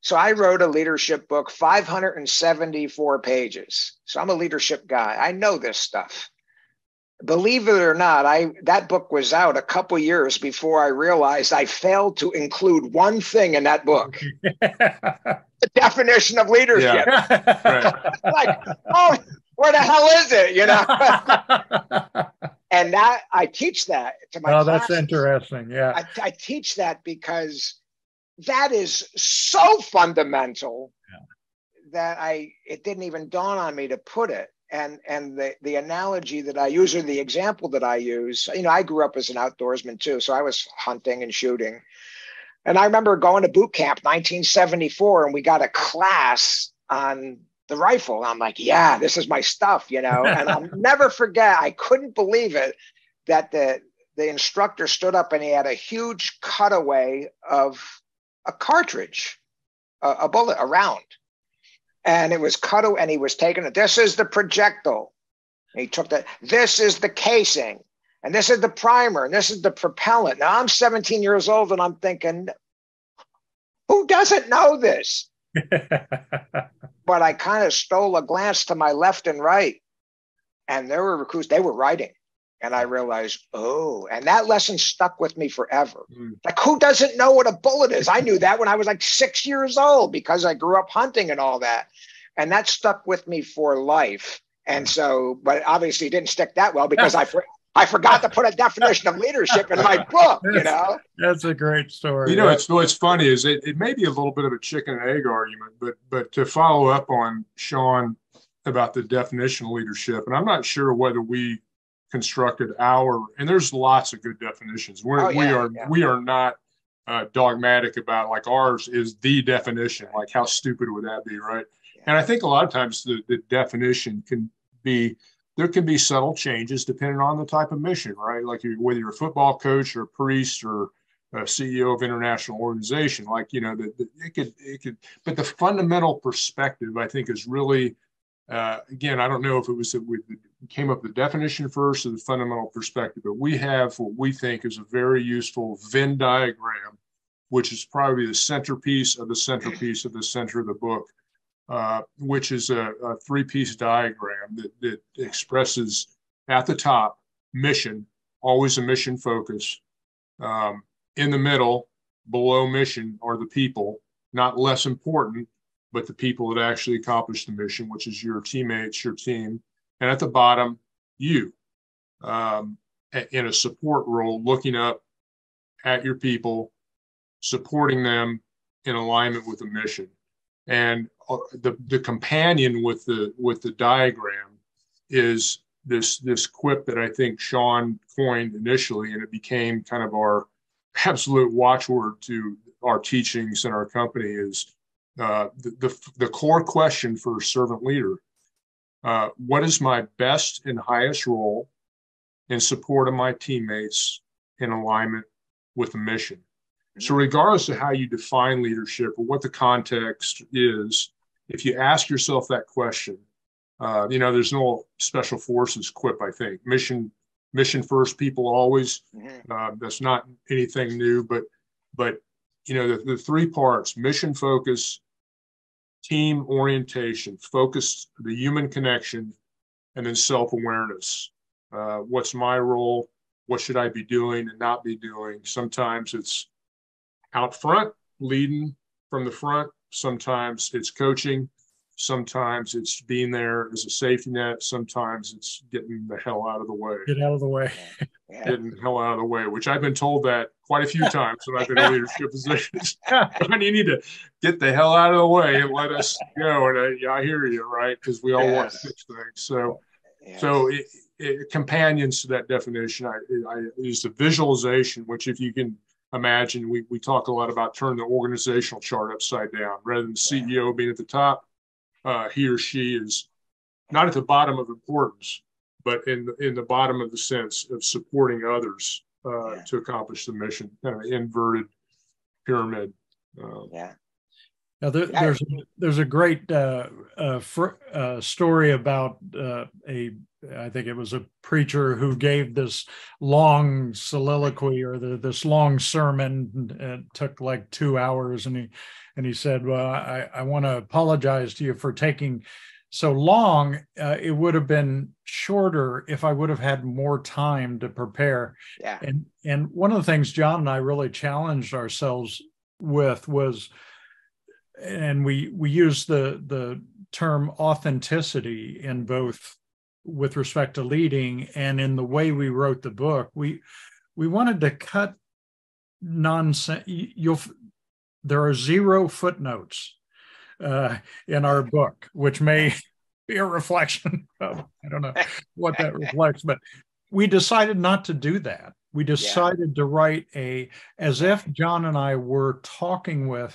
So I wrote a leadership book, 574 pages. So I'm a leadership guy. I know this stuff. Believe it or not, that book was out a couple years before I realized I failed to include one thing in that book. The definition of leadership. Yeah. Right. Like, oh, where the hell is it? And that I teach that to my classes. That's interesting. Yeah. I teach that because that is so fundamental that it didn't even dawn on me to put it. And the analogy that I use, or the example that I use, I grew up as an outdoorsman too. So I was hunting and shooting. And I remember going to boot camp 1974, and we got a class on the rifle. I'm like, yeah, this is my stuff, And I'll never forget, I couldn't believe it, that the instructor stood up and he had a huge cutaway of a cartridge, a bullet, a round. And it was cut, and he was taking it. This is the projectile. And he took that. This is the casing, and this is the primer, and this is the propellant. Now I'm 17 years old, and I'm thinking, who doesn't know this? But I kind of stole a glance to my left and right, and there were recruits. They were writing, and I realized, and that lesson stuck with me forever. Like, who doesn't know what a bullet is? I knew that when I was like 6 years old because I grew up hunting and all that. And that stuck with me for life. And so, but obviously it didn't stick that well because I forgot to put a definition of leadership in my book, That's a great story. What's funny is it may be a little bit of a chicken and egg argument, but to follow up on Sean about the definition of leadership, and I'm not sure whether we constructed and there's lots of good definitions. We are not dogmatic about, like, ours is the definition. Like, how stupid would that be, right? Yeah. And I think a lot of times the definition there can be subtle changes depending on the type of mission, right? Like, whether you're a football coach or a priest or a CEO of international organization, like, it could, but the fundamental perspective, I think, is really, again, I don't know if it was that we came up with the definition first or the fundamental perspective, but we have what we think is a very useful Venn diagram, which is probably the centerpiece of the centerpiece of the center of the book, which is a three-piece diagram that expresses at the top mission, always a mission focus. In the middle, below mission, are the people, not less important, but the people that actually accomplish the mission, which is your teammates, your team. And at the bottom, you, in a support role, looking up at your people, supporting them in alignment with the mission. And the companion with the diagram is this quip that I think Sean coined initially, and it became kind of our absolute watchword to our teachings and our company, is the core question for a servant leader. What is my best and highest role? in support of my teammates in alignment with the mission. So regardless of how you define leadership or what the context is, if you ask yourself that question, there's no special forces quip, I think. Mission first, people always. That's not anything new, but the three parts: mission focus, team orientation, focus, the human connection, and then self-awareness. What's my role? What should I be doing and not be doing? Sometimes it's out front, leading from the front. Sometimes it's coaching. Sometimes it's being there as a safety net. Sometimes it's getting the hell out of the way. Get out of the way. Getting the hell out of the way, which I've been told that quite a few times when I've been in leadership positions. You need to get the hell out of the way and let us go. And I hear you, right? Because we all want to fix things. So companions to that definition, I use the visualization, which if you can imagine, we talk a lot about turning the organizational chart upside down. Rather than the CEO being at the top, he or she is not at the bottom of importance, but in the bottom of the sense of supporting others to accomplish the mission, kind of inverted pyramid. Now there's a great story about I think it was a preacher who gave this long soliloquy or this long sermon. It took like 2 hours, and he said, "Well, I want to apologize to you for taking so long. It would have been shorter if I would have had more time to prepare." And one of the things John and I really challenged ourselves with was, and we use the term authenticity in both with respect to leading and in the way we wrote the book. We wanted to cut nonsense. There are 0 footnotes in our book, which may be a reflection of, I don't know what that reflects, but we decided not to do that. We decided to write as if John and I were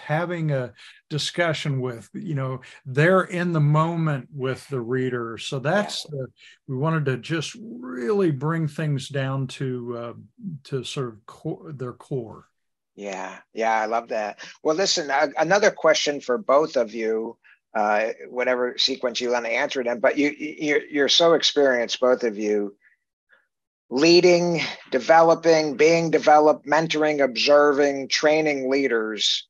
having a discussion with, they're in the moment with the reader. So we wanted to just really bring things down to sort of their core. Yeah, I love that. Well, listen, another question for both of you, whatever sequence you want to answer it in, but you're so experienced, both of you, leading, developing, being developed, mentoring, observing, training leaders.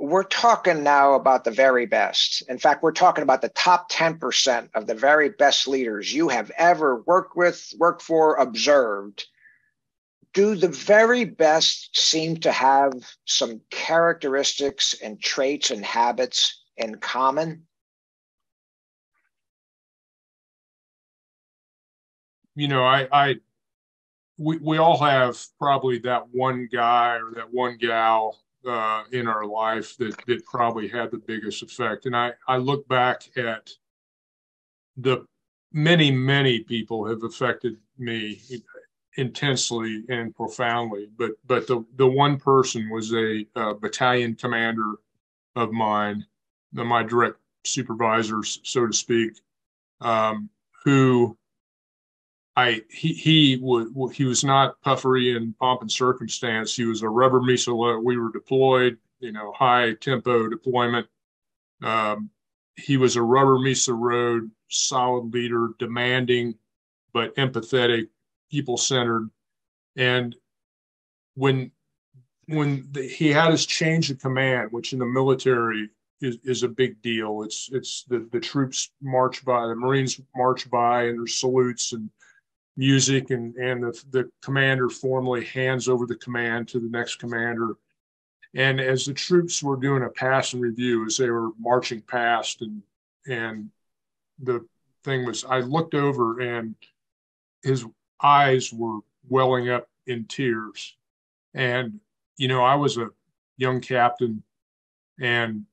We're talking now about the very best. In fact, we're talking about the top 10% of the very best leaders you have ever worked with, worked for, observed. Do the very best seem to have some characteristics and traits and habits in common? We all have probably that one guy or that one gal in our life that probably had the biggest effect. And I look back at the many people have affected me intensely and profoundly, but the one person was a battalion commander of mine, my direct supervisors, so to speak, who he was not puffery in pomp and circumstance. He was a rubber miso. We were deployed, high tempo deployment. He was a rubber miso road, solid leader, demanding but empathetic, people-centered. And when he had us change the command, which in the military is a big deal. It's the troops march by, the Marines march by, and there's salutes and music, and the commander formally hands over the command to the next commander. And as the troops were doing a pass and review, as they were marching past, and the thing was, I looked over and his eyes were welling up in tears. And, I was a young captain, and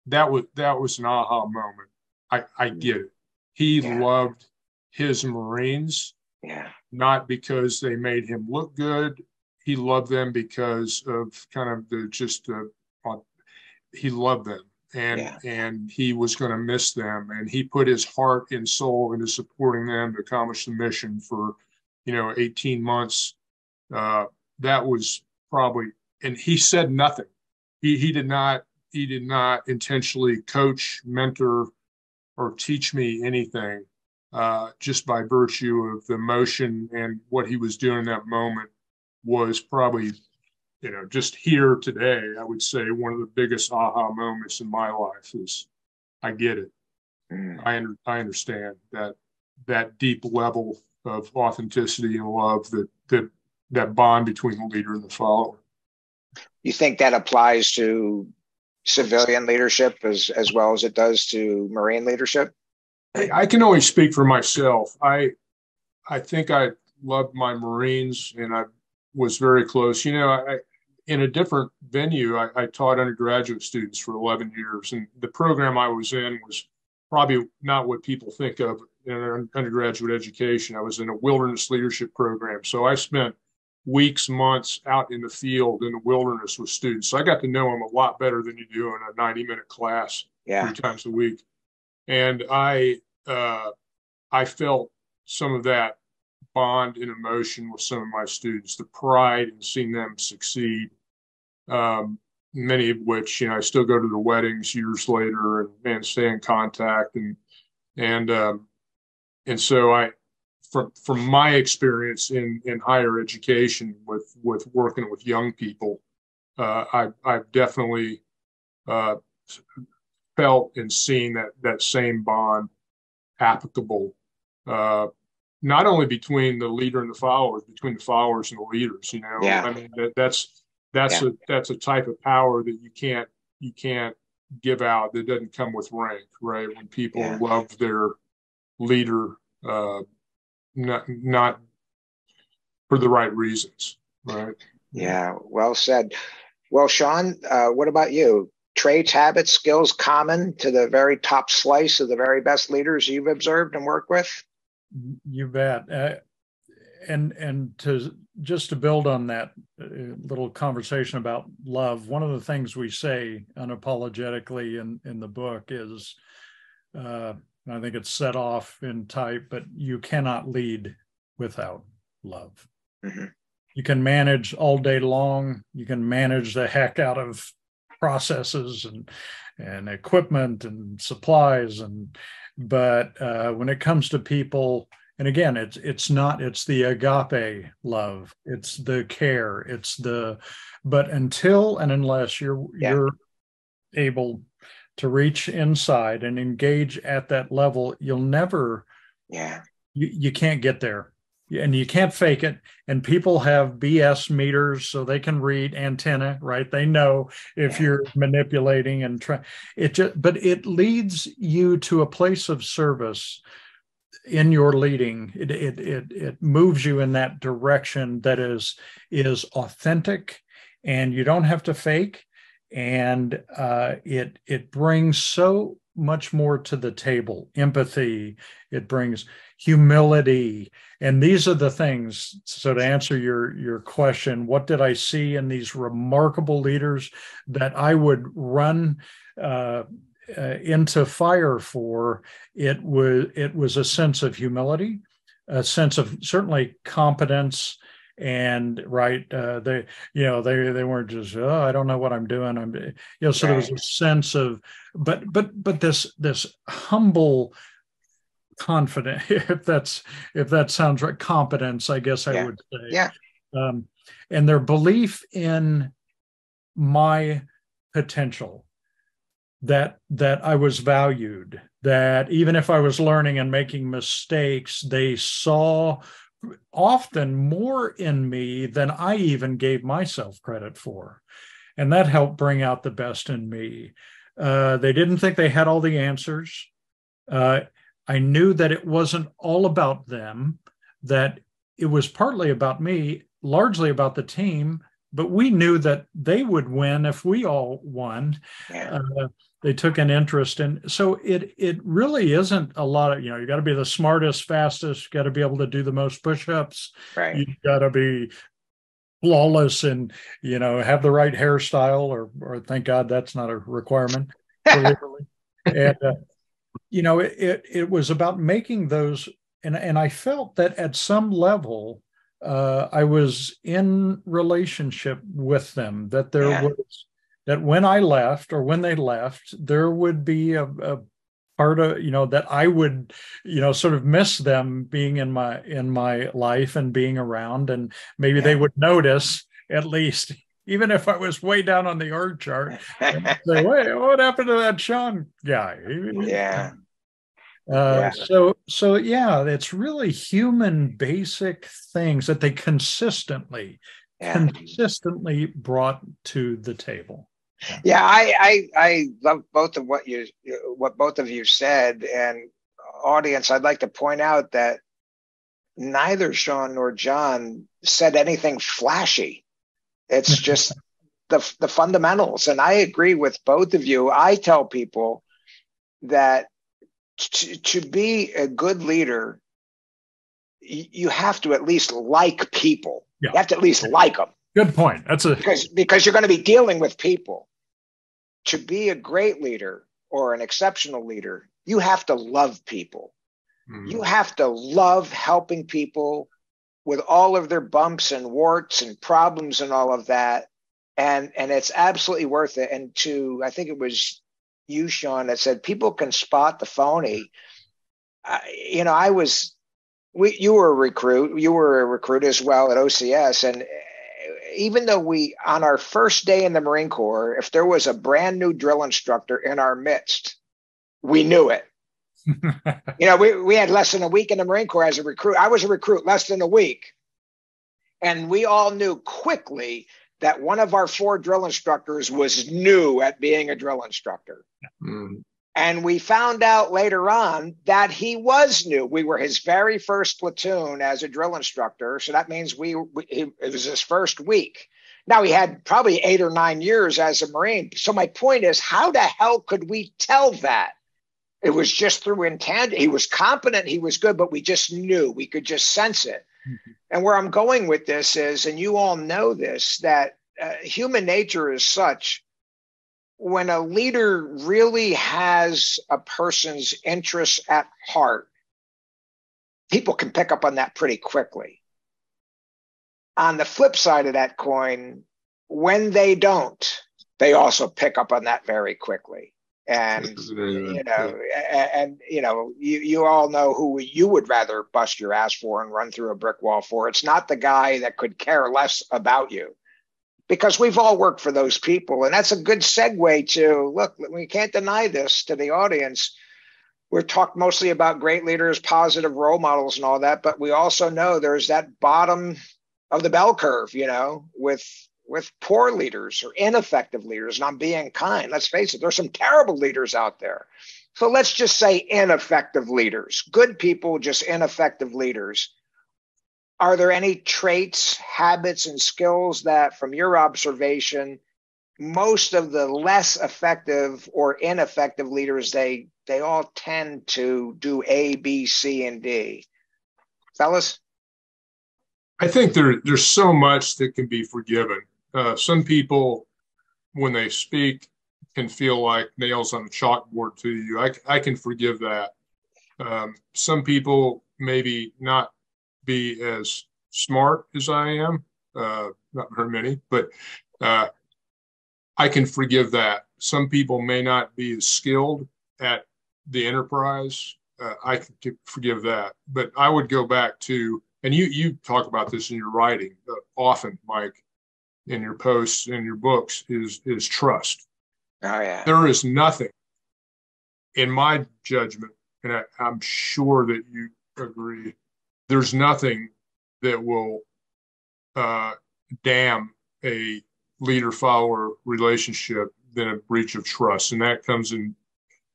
that was an aha moment. I get it. He loved his Marines. Not because they made him look good. He loved them because of kind of he loved them, and he was going to miss them. And he put his heart and soul into supporting them to accomplish the mission for 18 months, that was probably, and he said nothing. He did not intentionally coach, mentor, or teach me anything, just by virtue of the emotion and what he was doing in that moment was probably, just here today, I would say one of the biggest aha moments in my life is I get it. I understand that deep level of authenticity and love that bond between the leader and the follower. You think that applies to civilian leadership as well as it does to Marine leadership? I can only speak for myself. I think I loved my Marines, and I was very close. In a different venue, I taught undergraduate students for 11 years, and the program I was in was probably not what people think of in an undergraduate education. I was in a wilderness leadership program, so I spent weeks, months out in the field in the wilderness with students. So I got to know them a lot better than you do in a 90-minute class 3 times a week. And I felt some of that bond and emotion with some of my students, the pride in seeing them succeed, many of which, I still go to the weddings years later and stay in contact. And so from my experience in higher education with working with young people, I've definitely felt and seen that same bond applicable, not only between the leader and the followers, between the followers and the leaders. I mean, that's a type of power that you can't give out, that doesn't come with rank, right? When people love their leader, not for the right reasons, right? Yeah, well said. Well, Sean, what about you? Traits, habits, skills common to the very top slice of the very best leaders you've observed and worked with? You bet. And to build on that little conversation about love, one of the things we say unapologetically in the book is, I think it's set off in type, but you cannot lead without love. Mm-hmm. You can manage all day long. You can manage the heck out of processes and equipment and supplies, but when it comes to people, and again, it's the agape love, it's the care, but until and unless you're able to reach inside and engage at that level, you'll never, you can't get there, and you can't fake it. And people have BS meters, so they can read antenna, right? They know if you're manipulating and but it leads you to a place of service in your leading. It moves you in that direction that is authentic, and you don't have to fake. And it brings so much more to the table. Empathy, it brings humility. And these are the things. So to answer your question, what did I see in these remarkable leaders that I would run into fire for? It was a sense of humility, a sense of certainly competence. And they weren't just, I don't know what I'm doing. So there was a sense of, but this humble, confident, if that sounds right, competence, I guess I would say. Yeah. And their belief in my potential, that I was valued, that even if I was learning and making mistakes, they saw often more in me than I even gave myself credit for. And that helped bring out the best in me. They didn't think they had all the answers. I knew that it wasn't all about them, that it was partly about me, largely about the team, but we knew that they would win if we all won. They took an interest in. So it really isn't a lot of, you got to be the smartest, fastest, you got to be able to do the most push-ups. Right. You got to be flawless and, have the right hairstyle, or thank God that's not a requirement. And, it was about making those and I felt that at some level, I was in relationship with them, that there was, that when I left or when they left, there would be a part of, that I would, sort of miss them being in my life and being around, and maybe they would notice, at least, even if I was way down on the org chart, and say, wait, what happened to that Sean guy? So yeah, it's really human basic things that they consistently brought to the table. Yeah, I love both of what both of you said. And audience, I'd like to point out that neither Sean nor John said anything flashy. It's just the fundamentals. And I agree with both of you. I tell people that to be a good leader, you have to at least like people. Yeah. You have to at least like them. Good point. Because you're going to be dealing with people. To be a great leader or an exceptional leader, you have to love people. Mm. You have to love helping people with all of their bumps and warts and problems and all of that. And it's absolutely worth it. And I think it was you, Sean, that said people can spot the phony. You were a recruit. You were a recruit as well at OCS. And even though on our first day in the Marine Corps, if there was a brand new drill instructor in our midst, we knew it. We had less than a week in the Marine Corps as a recruit. I was a recruit less than a week. And we all knew quickly that one of our 4 drill instructors was new at being a drill instructor. Mm. And we found out later on that he was new. We were his very first platoon as a drill instructor. So that means it was his first week. Now, he had probably 8 or 9 years as a Marine. So my point is, how the hell could we tell that? It was just through intangible. He was competent, he was good, but we just knew. We could just sense it. Mm-hmm. And where I'm going with this is, and you all know this, that human nature is such, when a leader really has a person's interests at heart, people can pick up on that pretty quickly. On the flip side of that coin, when they don't, they also pick up on that very quickly. And, you all know who you would rather bust your ass for and run through a brick wall for. It's not the guy that could care less about you. Because we've all worked for those people. And that's a good segue to, look, we can't deny this to the audience. We're talking mostly about great leaders, positive role models and all that. But we also know there's that bottom of the bell curve, with poor leaders or ineffective leaders. And I'm being kind. Let's face it, there's some terrible leaders out there. So let's just say ineffective leaders, good people, just ineffective leaders. Are there any traits, habits, and skills that, from your observation, most of the less effective or ineffective leaders, they all tend to do A, B, C, and D? Fellas? I think there's so much that can be forgiven. Some people, when they speak, can feel like nails on a chalkboard to you. I can forgive that. Some people maybe not be as smart as I am, not very many, but I can forgive that. Some people may not be as skilled at the enterprise. I can forgive that. But I would go back to, and you talk about this in your writing often, Mike, in your posts and your books, is trust. Oh, yeah. There is nothing, in my judgment, and I'm sure that you agree, there's nothing that will damn a leader-follower relationship than a breach of trust. And that comes in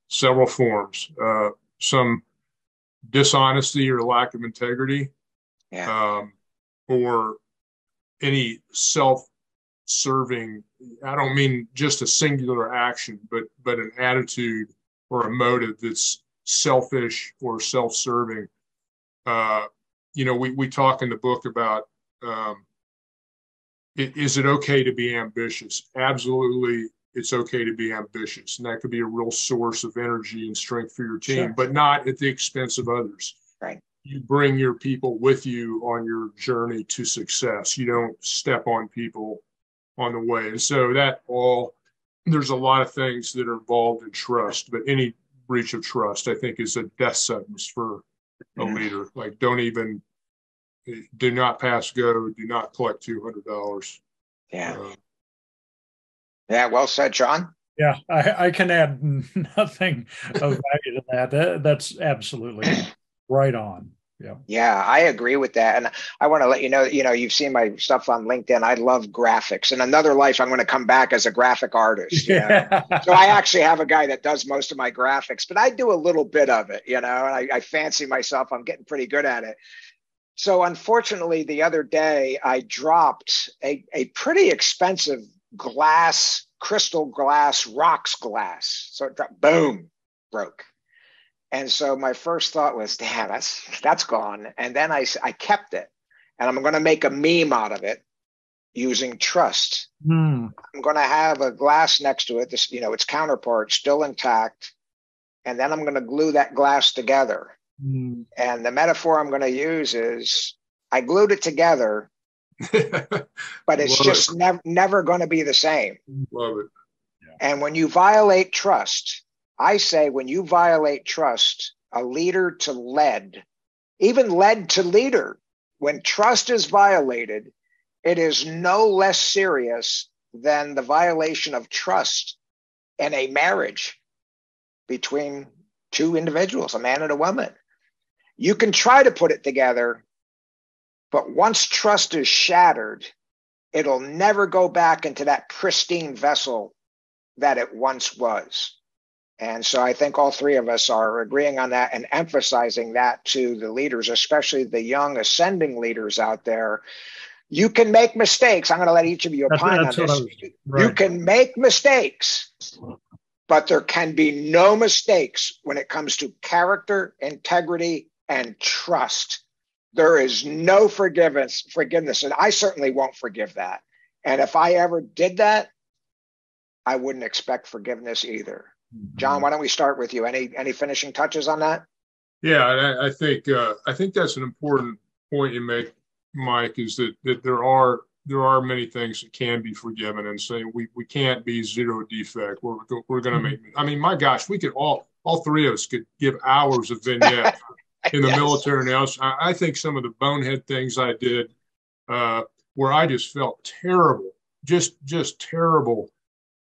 several forms. Some dishonesty or lack of integrity, or any self-serving, I don't mean just a singular action, but an attitude or a motive that's selfish or self-serving. We talk in the book about, is it okay to be ambitious? Absolutely, it's okay to be ambitious. And that could be a real source of energy and strength for your team, but not at the expense of others. Right. you bring your people with you on your journey to success. You don't step on people on the way. And so there's a lot of things that are involved in trust, but any breach of trust, I think, is a death sentence for a leader. Like, do not pass go, do not collect $200. Yeah. Yeah. Well said, John. Yeah, I can add nothing of value to that. That's absolutely right on. Yeah. Yeah, I agree with that. And I want to let you know, you've seen my stuff on LinkedIn. I love graphics. In another life, I'm going to come back as a graphic artist. Yeah. So I actually have a guy that does most of my graphics, but I do a little bit of it, and I fancy myself. I'm getting pretty good at it. So unfortunately, the other day, I dropped a pretty expensive crystal glass, rocks glass. So it dropped, boom, broke. And so my first thought was, damn, that's gone. And then I kept it, and I'm going to make a meme out of it using trust. I'm going to have a glass next to it, its counterpart still intact. And then I'm going to glue that glass together. And the metaphor I'm going to use is I glued it together, but it's just never going to be the same. Love it. And when you violate trust, I say when you violate trust, a leader to led, even led to leader, when trust is violated, it is no less serious than the violation of trust in a marriage between two individuals, a man and a woman. You can try to put it together, but once trust is shattered, it'll never go back into that pristine vessel that it once was. And so I think all three of us are agreeing on that and emphasizing that to the leaders, especially the young ascending leaders out there. You can make mistakes. I'm going to let each of you opine on this. Right. You can make mistakes, but there can be no mistakes when it comes to character, integrity, and trust. There is no forgiveness, and I certainly won't forgive that. And if I ever did that, I wouldn't expect forgiveness either. John, why don't we start with you? Any finishing touches on that? Yeah, I think that's an important point you make, Mike, is that there are many things that can be forgiven, and saying we can't be zero defect. We're going to make. I mean, my gosh, we could all three of us could give hours of vignette in the military now. I think some of the bonehead things I did, where I just felt terrible, just terrible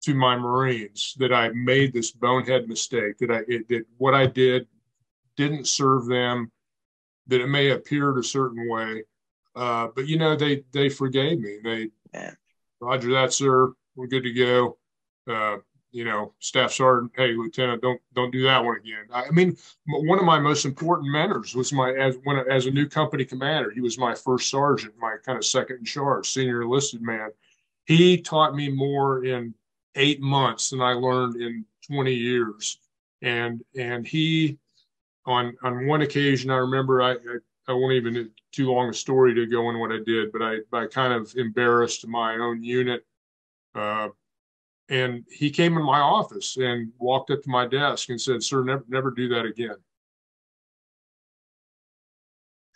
to my Marines, that I made this bonehead mistake, that what I did didn't serve them, that it may appear a certain way, but they forgave me. Roger that, sir. We're good to go. Staff sergeant, hey, lieutenant, don't do that one again. I mean, one of my most important mentors was as a new company commander. He was my first sergeant, my kind of second in charge, senior enlisted man. He taught me more in 8 months than I learned in 20 years. And he, on one occasion, I remember, I won't even too long a story to go into what I did, but I kind of embarrassed my own unit. And he came in my office and walked up to my desk and said, "Sir, never do that again."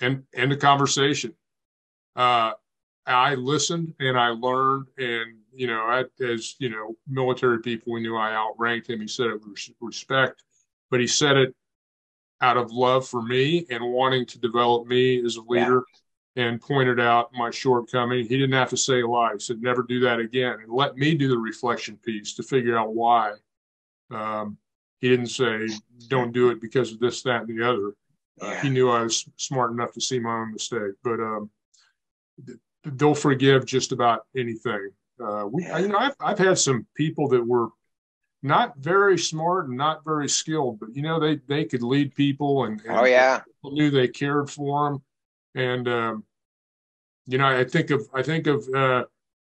And end the conversation. I listened and I learned, and as military people, we knew I outranked him. He said it with respect, but he said it out of love for me and wanting to develop me as a leader, and pointed out my shortcoming. He didn't have to say a lie. He said, "Never do that again," and let me do the reflection piece to figure out why. He didn't say, "Don't do it because of this, that, and the other." He knew I was smart enough to see my own mistake, but they'll forgive just about anything. I've had some people that were not very smart and not very skilled, but they could lead people, and people knew they cared for them. And I think of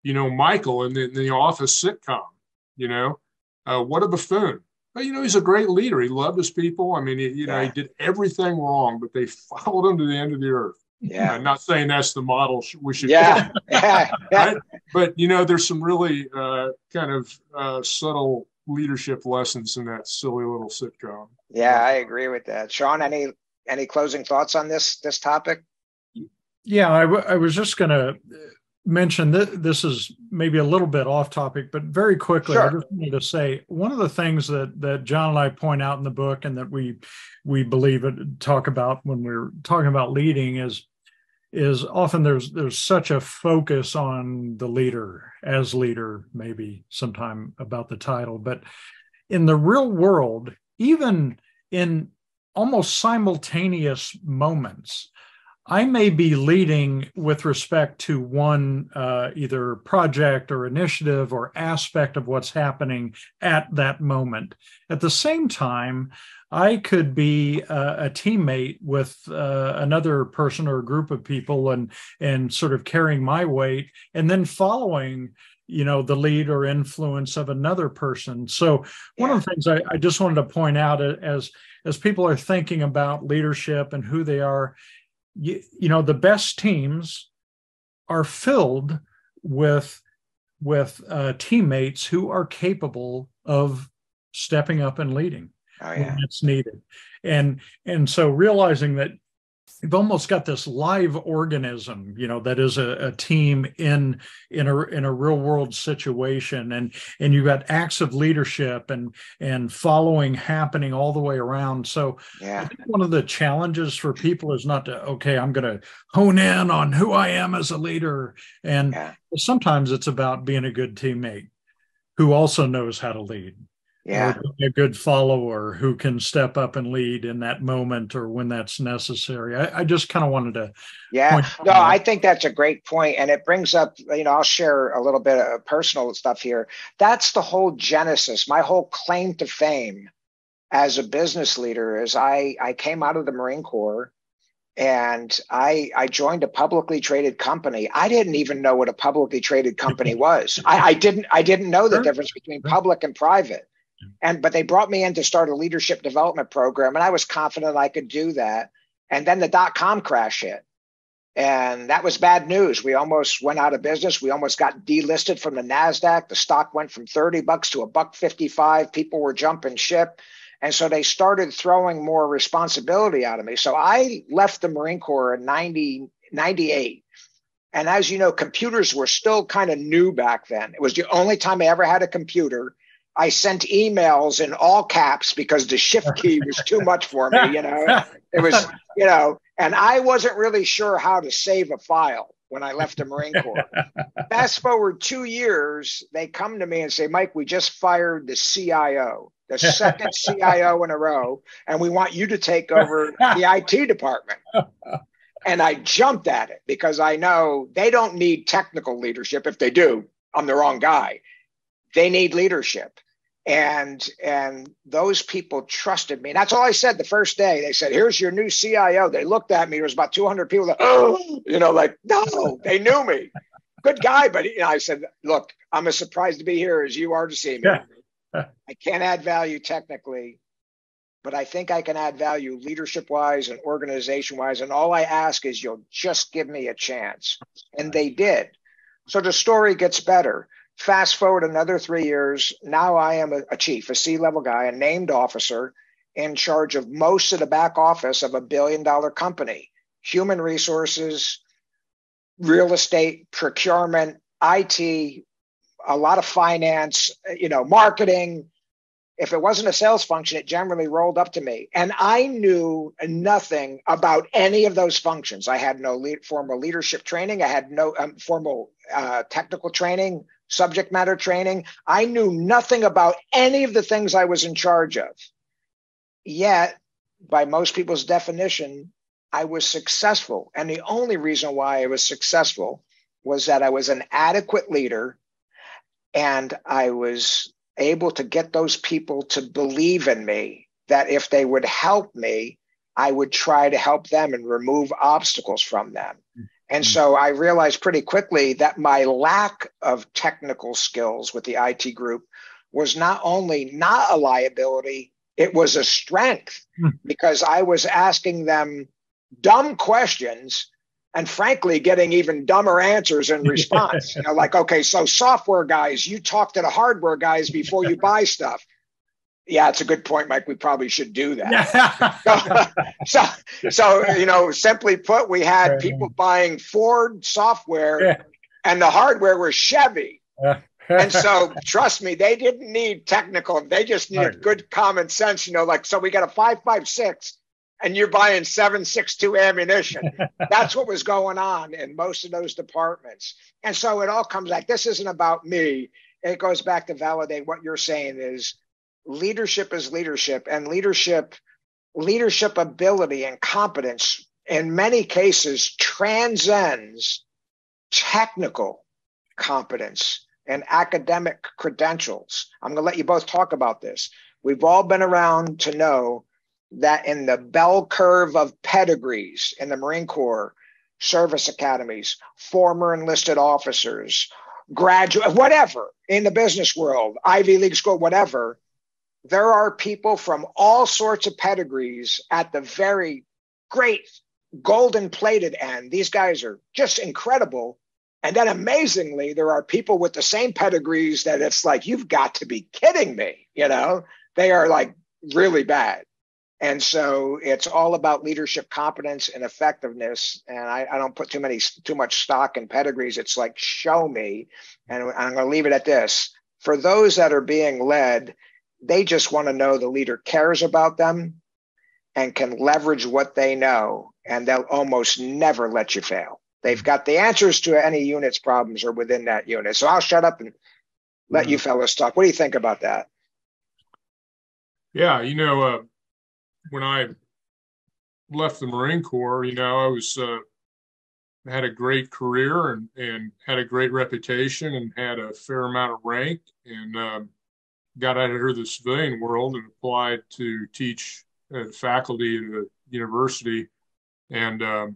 Michael in the Office sitcom. What a buffoon! But he's a great leader. He loved his people. I mean, he did everything wrong, but they followed him to the end of the earth. Yeah, not saying that's the model we should. Yeah, right? But there's some really kind of subtle leadership lessons in that silly little sitcom. Yeah, I agree with that. Sean, any closing thoughts on this topic? Yeah, I was just going to mention that this is maybe a little bit off topic, but very quickly, Sure. I just wanted to say one of the things that John and I point out in the book, and that we believe it, talk about when we're talking about leading, is often there's such a focus on the leader as leader, maybe sometime about the title, but in the real world, even in almost simultaneous moments, I may be leading with respect to one either project or initiative or aspect of what's happening at that moment. At the same time, I could be a teammate with another person or a group of people and sort of carrying my weight and then following, the lead or influence of another person. So one of the things I just wanted to point out as people are thinking about leadership and who they are, the best teams are filled with teammates who are capable of stepping up and leading when it's needed. And so realizing that you've almost got this live organism, that is a team in a real world situation, and you've got acts of leadership and following happening all the way around. So I think one of the challenges for people is not to, okay, I'm going to hone in on who I am as a leader. And sometimes it's about being a good teammate who also knows how to lead. Or a good follower who can step up and lead in that moment or when that's necessary. I just kind of wanted to. I think that's a great point. And it brings up, I'll share a little bit of personal stuff here. That's the whole genesis. My whole claim to fame as a business leader is I came out of the Marine Corps and I joined a publicly traded company. I didn't even know what a publicly traded company was. I didn't know the difference between public and private. But they brought me in to start a leadership development program, and I was confident I could do that. And then the dot-com crash hit, and that was bad news. We almost went out of business. We almost got delisted from the NASDAQ. The stock went from $30 to $1.55. People were jumping ship. And so they started throwing more responsibility out of me. So I left the Marine Corps in 98. And as you know, computers were still kind of new back then. It was the only time I ever had a computer. I sent emails in all caps because the shift key was too much for me. It was, and I wasn't really sure how to save a file when I left the Marine Corps. Fast forward 2 years, they come to me and say, Mike, we just fired the CIO, the second CIO in a row, and we want you to take over the IT department. And I jumped at it because I know they don't need technical leadership. If they do, I'm the wrong guy. They need leadership. And those people trusted me. And that's all I said the first day. They said, here's your new CIO. They looked at me. There was about 200 people that, no, they knew me. Good guy. But I said, look, I'm as surprised to be here as you are to see me. I can't add value technically, but I think I can add value leadership-wise and organization-wise. And all I ask is you'll just give me a chance. And they did. So the story gets better. Fast forward another 3 years. Now I am a chief, a C-level guy, a named officer in charge of most of the back office of $1 billion company, human resources, real estate, procurement, IT, a lot of finance, marketing. If it wasn't a sales function, it generally rolled up to me. And I knew nothing about any of those functions. I had no formal leadership training. I had no formal technical training, subject matter training. I knew nothing about any of the things I was in charge of. Yet, by most people's definition, I was successful. And the only reason why I was successful was that I was an adequate leader and I was able to get those people to believe in me, that if they would help me, I would try to help them and remove obstacles from them. And so I realized pretty quickly that my lack of technical skills with the IT group was not only not a liability, it was a strength, because I was asking them dumb questions and frankly getting even dumber answers in response. Okay, so software guys, you talk to the hardware guys before you buy stuff. Yeah, it's a good point, Mike. We probably should do that. So, simply put, we had people buying Ford software and the hardware was Chevy. And so, trust me, they didn't need technical. They just needed good common sense, so we got a 5.56 and you're buying 7.62 ammunition. That's what was going on in most of those departments. And so it all comes back. This isn't about me. It goes back to validate what you're saying is leadership is leadership, and leadership ability and competence in many cases transcends technical competence and academic credentials. I'm going to let you both talk about this. We've all been around to know that in the bell curve of pedigrees in the Marine Corps, service academies, former enlisted officers, graduate, whatever, in the business world, Ivy League school, whatever, there are people from all sorts of pedigrees at the very great golden plated end. These guys are just incredible. And then amazingly, there are people with the same pedigrees that it's like, you've got to be kidding me. They are like really bad. And so it's all about leadership competence and effectiveness. And I don't put too much stock in pedigrees. It's like, show me. And I'm going to leave it at this. For those that are being led, they just want to know the leader cares about them and can leverage what they know. And they'll almost never let you fail. They've got the answers to any unit's problems are within that unit. So I'll shut up and let you fellas talk. What do you think about that? Yeah, when I left the Marine Corps, I was had a great career and had a great reputation and had a fair amount of rank, and got out of the civilian world and applied to teach faculty at a university. And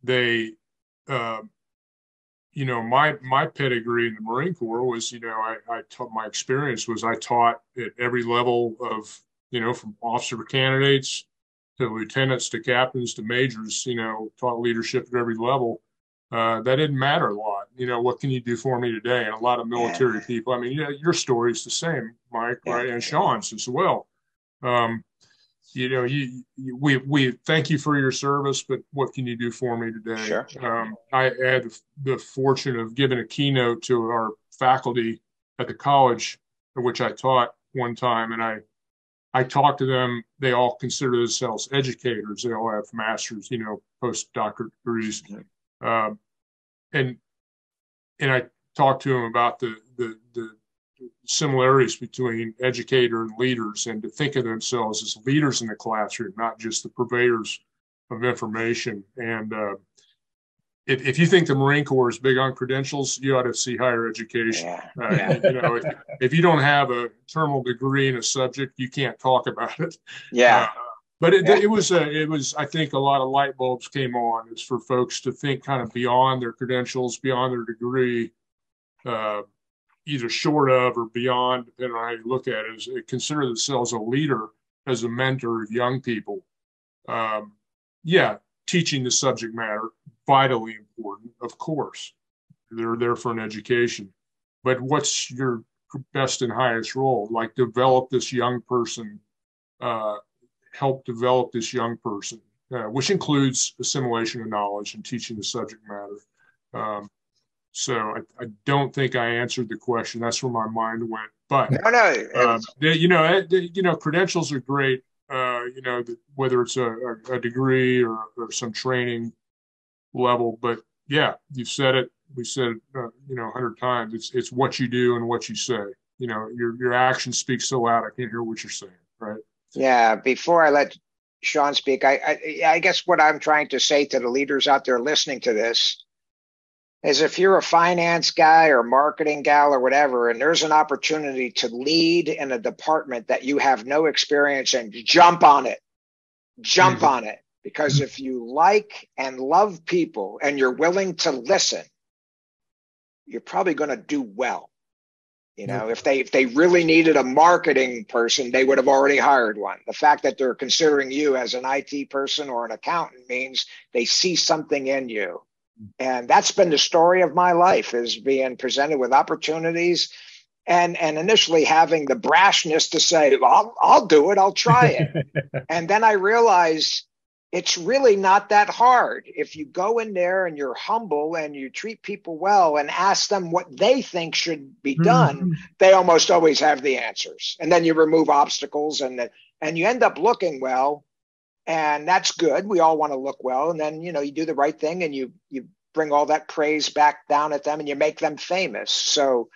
they, my pedigree in the Marine Corps was, I taught, my experience was I taught at every level of, from officer candidates to lieutenants to captains to majors, taught leadership at every level. That didn't matter a lot. What can you do for me today? And a lot of military people, I mean, your story is the same, Mike, right? And Sean's as well. We thank you for your service, but what can you do for me today? Sure. I had the fortune of giving a keynote to our faculty at the college at which I taught one time, and I talked to them. They all consider themselves educators. They all have masters, postdoctorate degrees. And I talked to them about the similarities between educator and leaders, and to think of themselves as leaders in the classroom, not just the purveyors of information. And if you think the Marine Corps is big on credentials, you ought to see higher education. If you don't have a terminal degree in a subject, you can't talk about it. But it was, I think a lot of light bulbs came on. It's for folks to think kind of beyond their credentials, beyond their degree, either short of or beyond, depending on how you look at it, is consider themselves a leader, as a mentor of young people. Teaching the subject matter, vitally important, of course. They're there for an education. But what's your best and highest role? Like develop this young person, help develop this young person, which includes assimilation of knowledge and teaching the subject matter. So I don't think I answered the question. That's where my mind went. But credentials are great. Whether it's a degree or some training level. But yeah, you've said it. We said it, 100 times. It's what you do and what you say. Your action speaks so loud. I can't hear what you're saying. Right. Yeah. Before I let Sean speak, I guess what I'm trying to say to the leaders out there listening to this is if you're a finance guy or marketing gal or whatever, and there's an opportunity to lead in a department that you have no experience in, jump on it. Jump on it. Because if you like and love people and you're willing to listen, you're probably going to do well. If they really needed a marketing person, they would have already hired one. The fact that they're considering you as an IT person or an accountant means they see something in you. And that's been the story of my life, is being presented with opportunities and initially having the brashness to say, well, I'll do it, I'll try it. And then I realized it's really not that hard. If you go in there and you're humble and you treat people well and ask them what they think should be done, they almost always have the answers. And then you remove obstacles and you end up looking well. And that's good. We all want to look well. And then, you know, you do the right thing and you bring all that praise back down at them and you make them famous. So,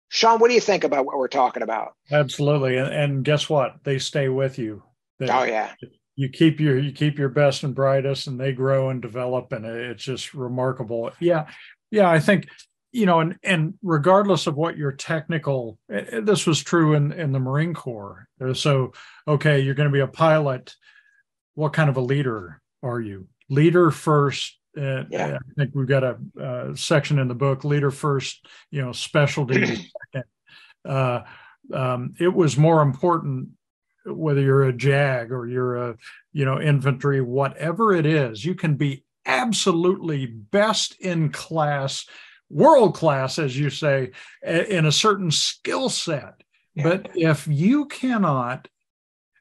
Sean, what do you think about what we're talking about? Absolutely. And guess what? They stay with you. Oh, yeah. You keep your best and brightest, and they grow and develop, and it's just remarkable. Yeah. I think, you know, and regardless of what your technical, this was true in the Marine Corps. So, okay, you're going to be a pilot. What kind of a leader are you? Leader first. I think we've got a section in the book, leader first, you know, specialty second. It was more important whether you're a JAG or you're a, you know, infantry, whatever it is, you can be absolutely best in class, world class, as you say, in a certain skill set. Yeah. But if you cannot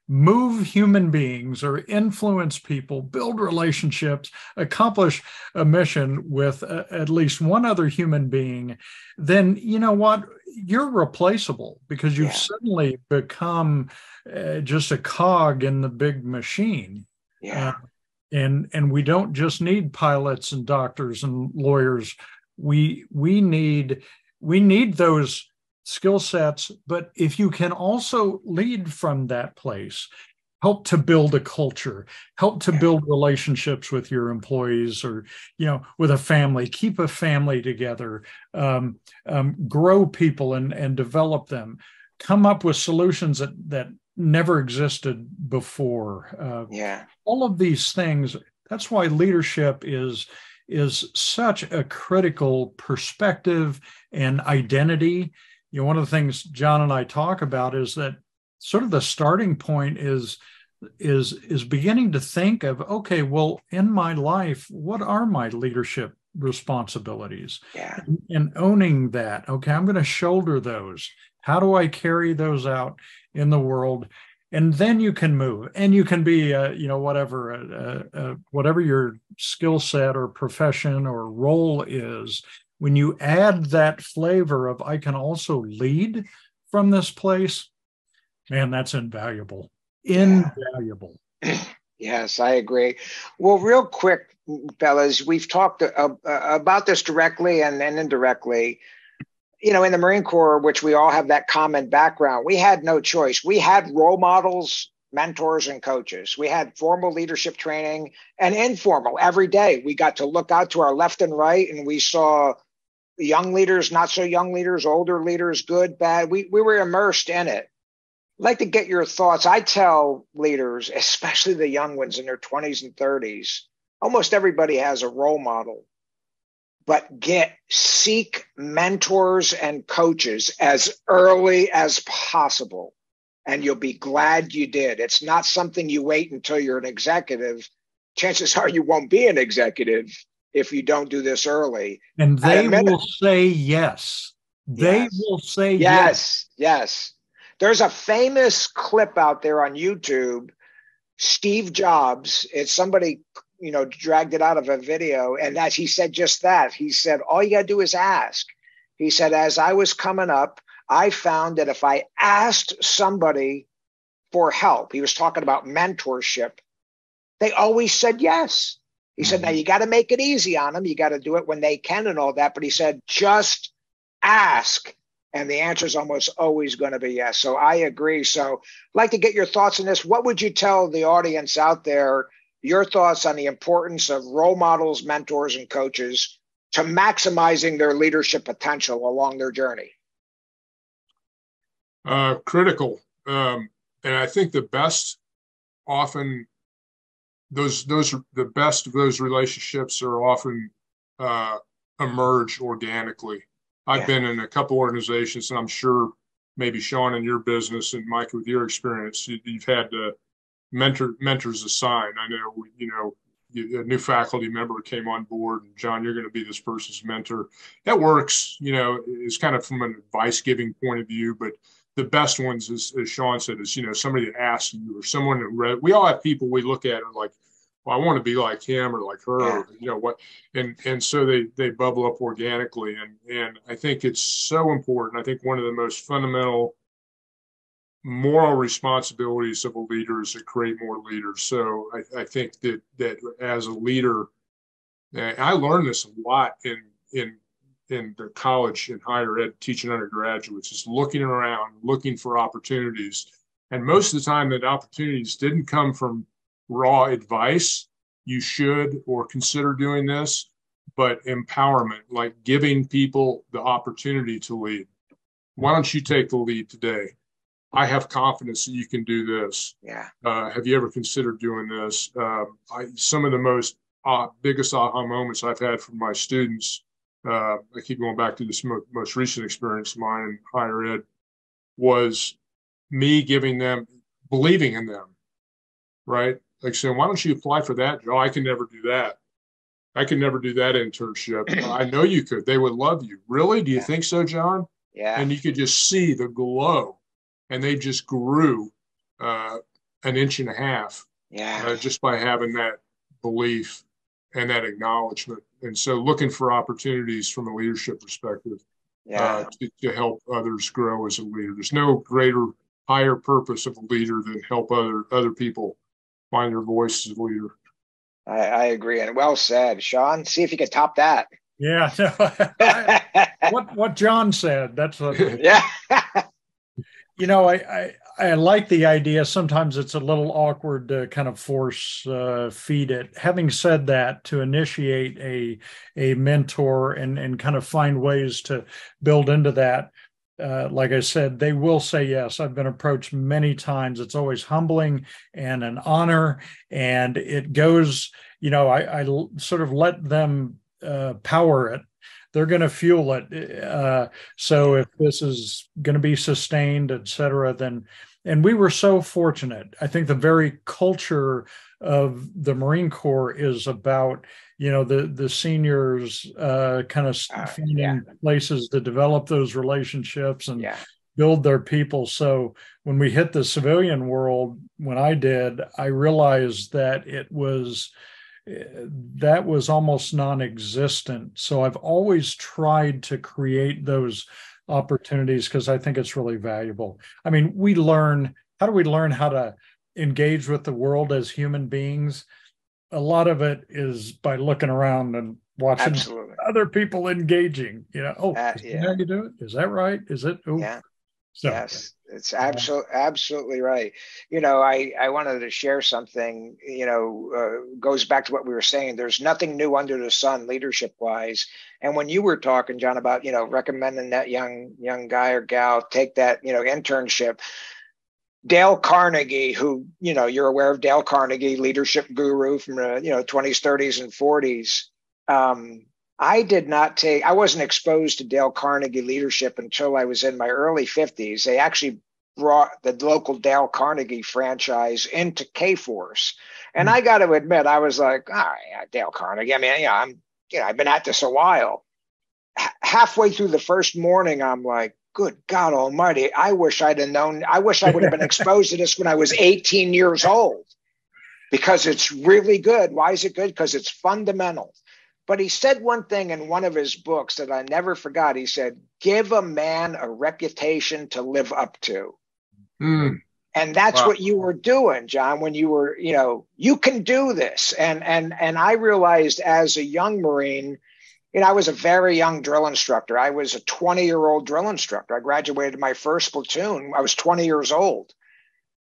move human beings or influence people, build relationships, accomplish a mission with at least one other human being, then you know what? You're replaceable because you've suddenly become just a cog in the big machine. Yeah. And we don't just need pilots and doctors and lawyers. We need those skill sets, but if you can also lead from that place, help to build a culture, help to build relationships with your employees or, you know, with a family, keep a family together, grow people and develop them, come up with solutions that never existed before. All of these things, that's why leadership is such a critical perspective and identity. You know, one of the things John and I talk about is that sort of the starting point is beginning to think of, okay, well, in my life, what are my leadership responsibilities? Yeah. And owning that. Okay, I'm going to shoulder those. How do I carry those out in the world? And then you can move, and you can be, you know, whatever your skill set or profession or role is. When you add that flavor of I can also lead from this place, man, that's invaluable. Invaluable. Yes, I agree. Well, real quick, fellas, we've talked about this directly and indirectly. You know, in the Marine Corps, which we all have that common background, we had no choice. We had role models, mentors, and coaches. We had formal leadership training and informal every day. We got to look out to our left and right, and we saw young leaders, not so young leaders, older leaders, good, bad. We were immersed in it. I'd like to get your thoughts. I tell leaders, especially the young ones in their 20s and 30s, almost everybody has a role model, but seek mentors and coaches as early as possible, and you'll be glad you did. It's not something you wait until you're an executive. Chances are you won't be an executive if you don't do this early. And they will say yes. They will say yes. Yes. There's a famous clip out there on YouTube, Steve Jobs. It's somebody, you know, dragged it out of a video. And he said just that. He said, all you got to do is ask. He said, as I was coming up, I found that if I asked somebody for help, he was talking about mentorship, they always said yes. He said, now you got to make it easy on them. You got to do it when they can and all that. But he said, just ask. And the answer is almost always going to be yes. So I agree. So I'd like to get your thoughts on this. What would you tell the audience out there, your thoughts on the importance of role models, mentors, and coaches to maximizing their leadership potential along their journey? Critical. And I think the best often the best of those relationships are often emerge organically. I've been in a couple organizations, and I'm sure maybe Sean in your business and Mike with your experience, you've had mentors assigned. I know, you know, a new faculty member came on board, and John, you're going to be this person's mentor. That works, is kind of from an advice giving point of view, but the best ones, as Sean said, is, somebody that asks you, or someone that read. We all have people we look at and like, well, I want to be like him or like her, or, and so they bubble up organically. And I think it's so important. I think one of the most fundamental moral responsibilities of a leader is to create more leaders. So I think that as a leader, I learned this a lot in the college and higher ed, teaching undergraduates, is looking around, looking for opportunities. And most of the time that opportunities didn't come from raw advice, you should or consider doing this, but empowerment, like giving people the opportunity to lead. Why don't you take the lead today? I have confidence that you can do this. Yeah. Have you ever considered doing this? Some of the most biggest aha moments I've had from my students, I keep going back to this most recent experience of mine in higher ed, was me giving them, believing in them, right? Like saying, why don't you apply for that? Oh, I can never do that. I can never do that internship. I know you could. They would love you. Really? Do you think so, John? Yeah. And you could just see the glow, and they just grew an inch and a half just by having that belief and that acknowledgement. And so looking for opportunities from a leadership perspective to help others grow as a leader. There's no greater, higher purpose of a leader than help other people find their voice as a leader. I agree. And well said, Sean. See if you can top that. Yeah. What John said, that's what. Yeah. I like the idea. Sometimes it's a little awkward to kind of force feed it. Having said that, to initiate a mentor and kind of find ways to build into that, like I said, they will say yes. I've been approached many times. It's always humbling and an honor, and it goes, I sort of let them power it. They're going to fuel it. So if this is going to be sustained, et cetera, then, and we were so fortunate. I think the very culture of the Marine Corps is about, the seniors kind of finding places to develop those relationships and build their people. So when we hit the civilian world, when I did, I realized that that was almost non-existent. So I've always tried to create those opportunities because I think it's really valuable. I mean, how do we learn how to engage with the world as human beings? A lot of it is by looking around and watching other people engaging, is that how you do it? Is that right? Is it? Ooh. Yeah. So, yes, it's absolutely right. I wanted to share something, goes back to what we were saying. There's nothing new under the sun leadership wise. And when you were talking, John, about, recommending that young guy or gal take that, internship, Dale Carnegie, who, you're aware of Dale Carnegie, leadership guru from the, 20s, 30s and 40s. I wasn't exposed to Dale Carnegie leadership until I was in my early 50s. They actually brought the local Dale Carnegie franchise into K-Force. And I got to admit, I was like, all right, Dale Carnegie. I mean, I've been at this a while. Halfway through the first morning, I'm like, good God Almighty, I wish I'd have known. I wish I would have been exposed to this when I was 18 years old, because it's really good. Why is it good? Because it's fundamental. But he said one thing in one of his books that I never forgot. He said, give a man a reputation to live up to. And that's what you were doing, John, when you were, you can do this. And I realized as a young Marine, I was a very young drill instructor. I was a 20-year-old drill instructor. I graduated my first platoon. I was 20 years old.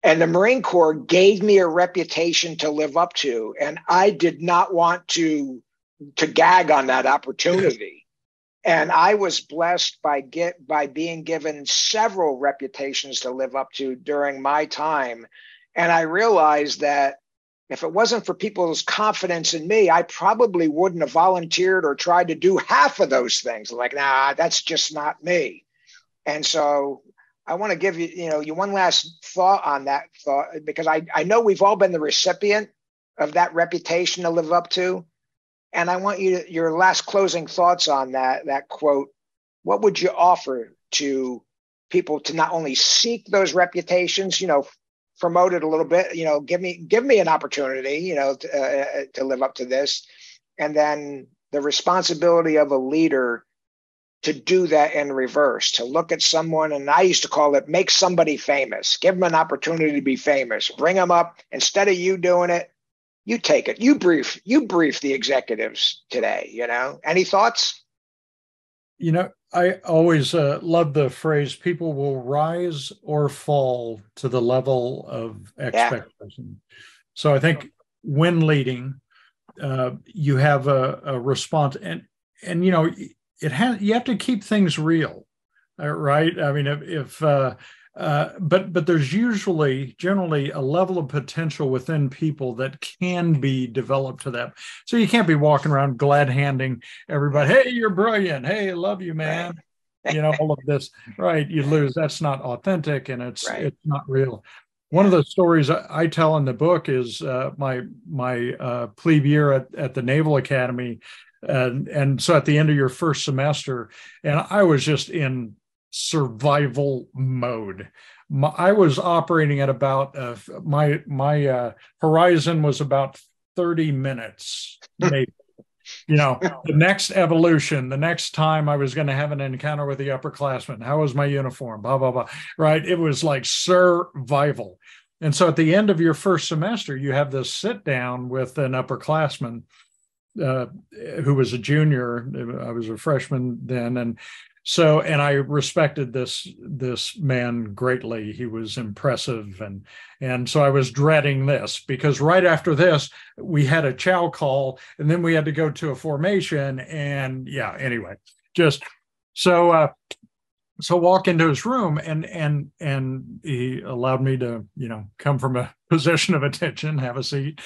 And the Marine Corps gave me a reputation to live up to. And I did not want to gag on that opportunity. And I was blessed by being given several reputations to live up to during my time. And I realized that if it wasn't for people's confidence in me, I probably wouldn't have volunteered or tried to do half of those things. Like, nah, that's just not me. And so I want to give you, one last thought on that thought, because I know we've all been the recipient of that reputation to live up to. And I want your last closing thoughts on that quote. What would you offer to people to not only seek those reputations, promote it a little bit, give me an opportunity, to live up to this, and then the responsibility of a leader to do that in reverse, to look at someone, and I used to call it make somebody famous, give them an opportunity to be famous, bring them up. Instead of you doing it, you take it, you brief the executives today, Any thoughts? I always love the phrase, people will rise or fall to the level of expectation. Yeah. So I think when leading, you have a response, and you have to keep things real, right? I mean, but there's generally a level of potential within people that can be developed to that. So you can't be walking around glad handing everybody, hey, you're brilliant, hey, I love you, man. All of this, right? You lose. That's not authentic, and it's not real. One of the stories I tell in the book is my plebe year at the Naval Academy. And so at the end of your first semester, and I was just in survival mode. I was operating at about my horizon was about 30 minutes, maybe. The next evolution, the next time I was going to have an encounter with the upperclassmen, how was my uniform, blah, blah, blah, right? It was like survival. And so at the end of your first semester, you have this sit down with an upperclassman who was a junior. I was a freshman then. And I respected this man greatly. He was impressive. And so I was dreading this, because right after this, we had a chow call, and then we had to go to a formation. And anyway, just so walk into his room, and he allowed me to, come from a position of attention, have a seat.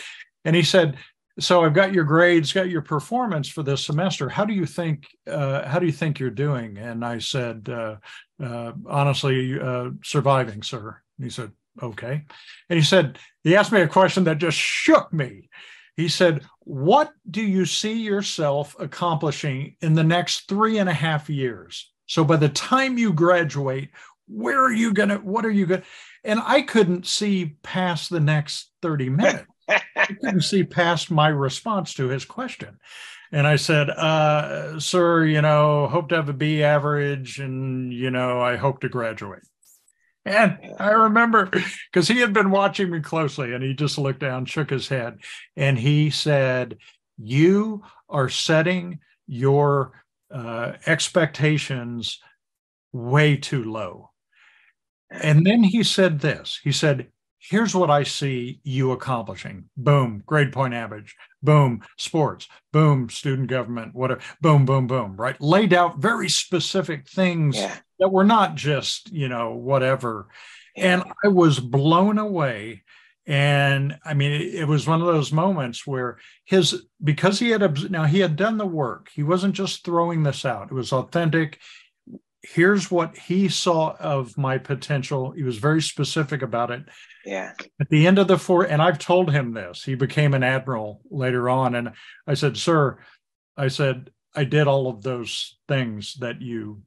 And he said, so I've got your grades, got your performance for this semester. How do you think you're doing? And I said, honestly, surviving, sir. And he said, okay. And he asked me a question that just shook me. He said, what do you see yourself accomplishing in the next 3.5 years? So by the time you graduate, what are you going to, and I couldn't see past the next 30 minutes. I couldn't see past my response to his question. And I said, sir, hope to have a B average, and, I hope to graduate. And I remember, because he had been watching me closely, and he just looked down, shook his head, and he said, you are setting your expectations way too low. And then he said this, he said, here's what I see you accomplishing. Boom, grade point average. Boom, sports. Boom, student government, whatever. Boom, boom, boom, right? Laid out very specific things that were not just, whatever. And I was blown away. And I mean, it was one of those moments where because he had done the work. He wasn't just throwing this out. It was authentic. Here's what he saw of my potential. He was very specific about it. Yeah. At the end of and I've told him this, he became an admiral later on. And I said, sir, I did all of those things that you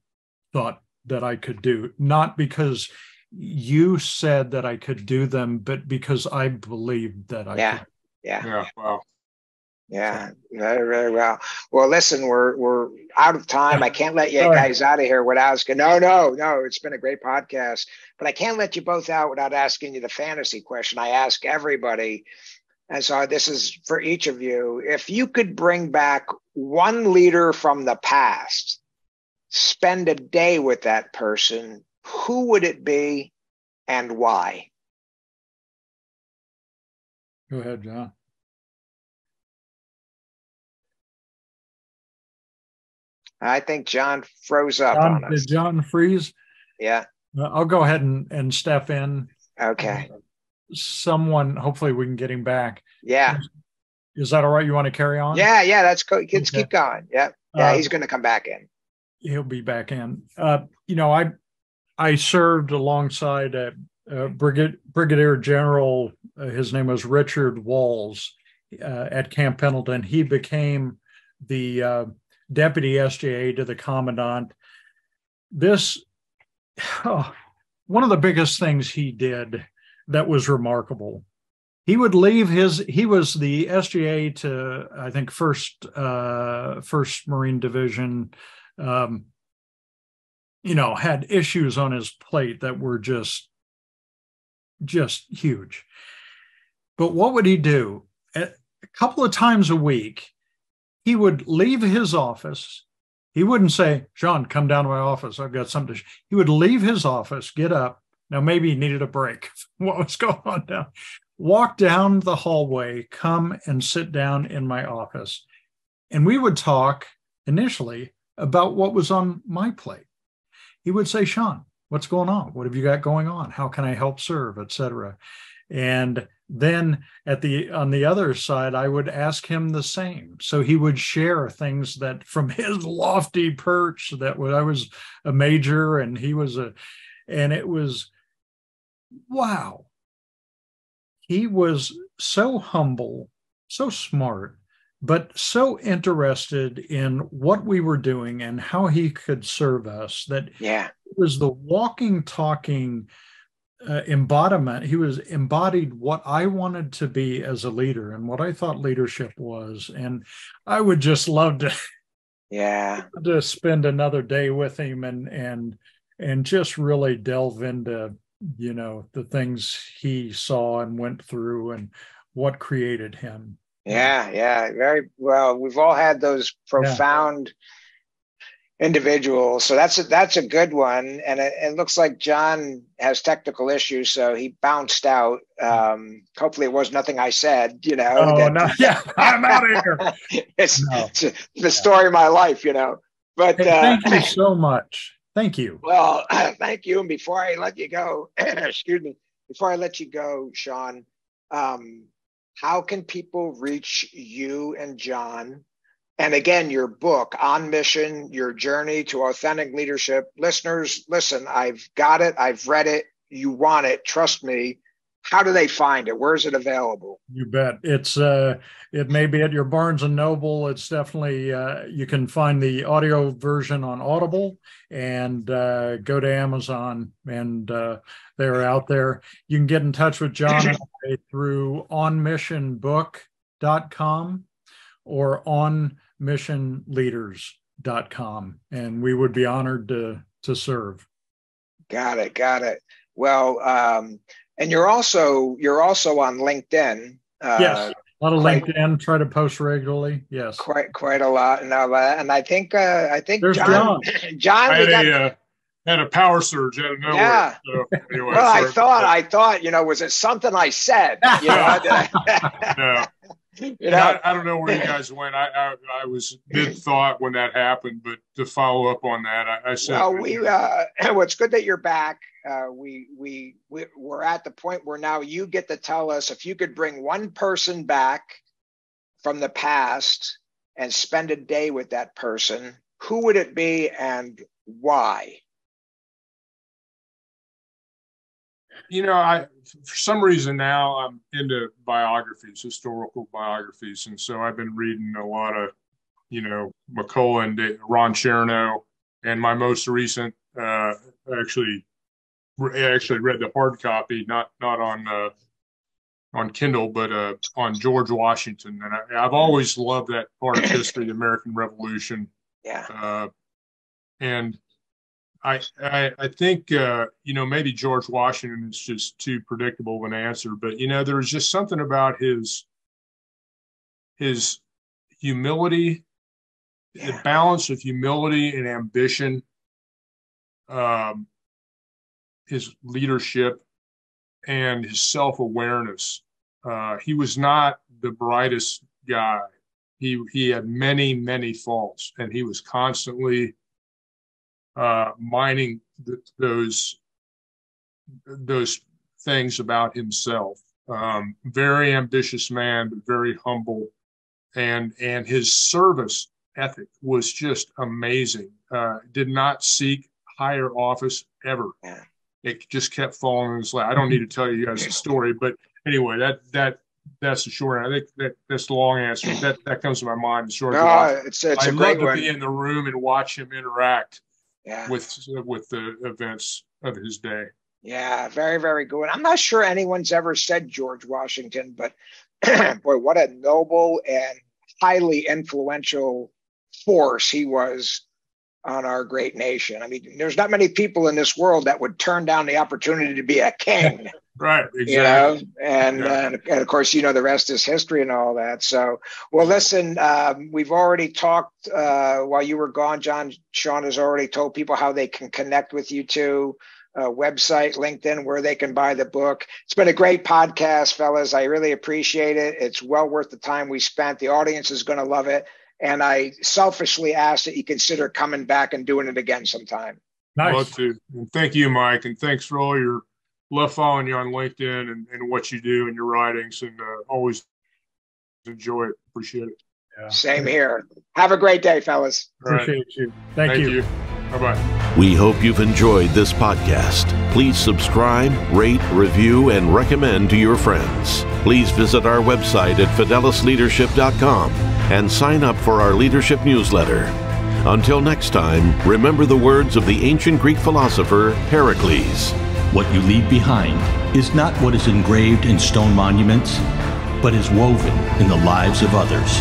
thought that I could do, not because you said that I could do them, but because I believed that I could. Yeah. Wow. Yeah, very, very well. Well, listen, we're out of time. I can't let you guys out of here without asking. No. It's been a great podcast, but I can't let you both out without asking you the fantasy question I ask everybody. And so this is for each of you. If you could bring back one leader from the past, spend a day with that person, who would it be and why? Go ahead, John. I think John froze up on us. Did John freeze? Yeah. I'll go ahead and step in. Okay. Someone, hopefully we can get him back. Yeah. Is that all right? You want to carry on? Yeah. Let's go. Let's keep going. Yeah. He's going to come back in. He'll be back in. I served alongside Brigadier General. His name was Richard Walls. at Camp Pendleton. He became the deputy SJA to the commandant. One of the biggest things he did that was remarkable. He would leave he was the SGA to, I think, first Marine Division, had issues on his plate that were just huge. But what would he do? A couple of times a week, he would leave his office. He wouldn't say, John, come down to my office. I've got something to He would leave his office, get up. Now, maybe he needed a break. What was going on down? Walk down the hallway, come and sit down in my office. And we would talk initially about what was on my plate. He would say, Sean, what's going on? What have you got going on? How can I help serve, et cetera? And then on the other side, I would ask him the same. So he would share things that from his lofty perch that I was a major and he was and it was, wow. He was so humble, so smart, but so interested in what we were doing and how he could serve us that it was the walking, talking embodiment. He was embodied what I wanted to be as a leader and what I thought leadership was. And I would just love to spend another day with him and just really delve into the things he saw and went through and what created him. Yeah. Very well. We've all had those profound individuals. So that's a good one. And it looks like John has technical issues, so he bounced out. Hopefully it was nothing I said, I'm out of here. It's the story of my life, But thank you so much. Thank you. Well, thank you. And before I let you go, before I let you go, Sean, how can people reach you and John? And again, your book, On Mission, Your Journey to Authentic Leadership. Listeners, listen, I've got it. I've read it. You want it. Trust me. How do they find it? Where is it available? You bet. It may be at your Barnes and Noble. It's definitely, you can find the audio version on Audible and go to Amazon and they're out there. You can get in touch with John and I through onmissionbook.com or onmissionleaders.com. And we would be honored to serve. Got it. Well, and you're also on LinkedIn. Yes, a lot of LinkedIn. Try to post regularly. Yes, quite a lot. And I think there's John. I had a power surge out of nowhere. Yeah. So anyway, well, I thought, was it something I said? No. I don't know where you guys went. I was mid-thought when that happened, but to follow up on that, I said. Well, well, it's good that you're back. We're at the point where now you get to tell us if you could bring one person back from the past and spend a day with that person, who would it be and why? For some reason now I'm into biographies, historical biographies. And so I've been reading a lot of, McCullough, Ron Chernow, and my most recent, I actually read the hard copy, not on Kindle, but on George Washington. And I've always loved that part of history, the American Revolution. Yeah. And I think, maybe George Washington is just too predictable of an answer, but, there's just something about his humility, the balance of humility and ambition, his leadership and his self-awareness. He was not the brightest guy. He had many, many faults, and he was constantly mining those things about himself. Very ambitious man, but very humble, and his service ethic was just amazing. Did not seek higher office ever. It just kept falling in his lap. I don't need to tell you guys the story, but anyway, that's the short answer. I think that's the long answer. That comes to my mind. The short it's a I'd great love one. to be in the room and watch him interact Yeah. with the events of his day. Yeah, very, very good. I'm not sure anyone's ever said George Washington, but boy, what a noble and highly influential force he was on our great nation. I mean, there's not many people in this world that would turn down the opportunity to be a king. Right, exactly. And of course, the rest is history and all that. So, well, listen, we've already talked while you were gone, John. Sean has already told people how they can connect with you too. Website, LinkedIn, where they can buy the book. It's been a great podcast, fellas. I really appreciate it. It's well worth the time we spent. The audience is going to love it. And I selfishly ask that you consider coming back and doing it again sometime. Nice. Love to. And thank you, Mike. And thanks for all your love following you on LinkedIn and what you do and your writings. And always enjoy it. Appreciate it. Yeah. Same here. Have a great day, fellas. Appreciate you. Thank you. Bye-bye. We hope you've enjoyed this podcast. Please subscribe, rate, review, and recommend to your friends. Please visit our website at fidelisleadership.com and sign up for our leadership newsletter. Until next time, remember the words of the ancient Greek philosopher Pericles. What you leave behind is not what is engraved in stone monuments, but is woven in the lives of others.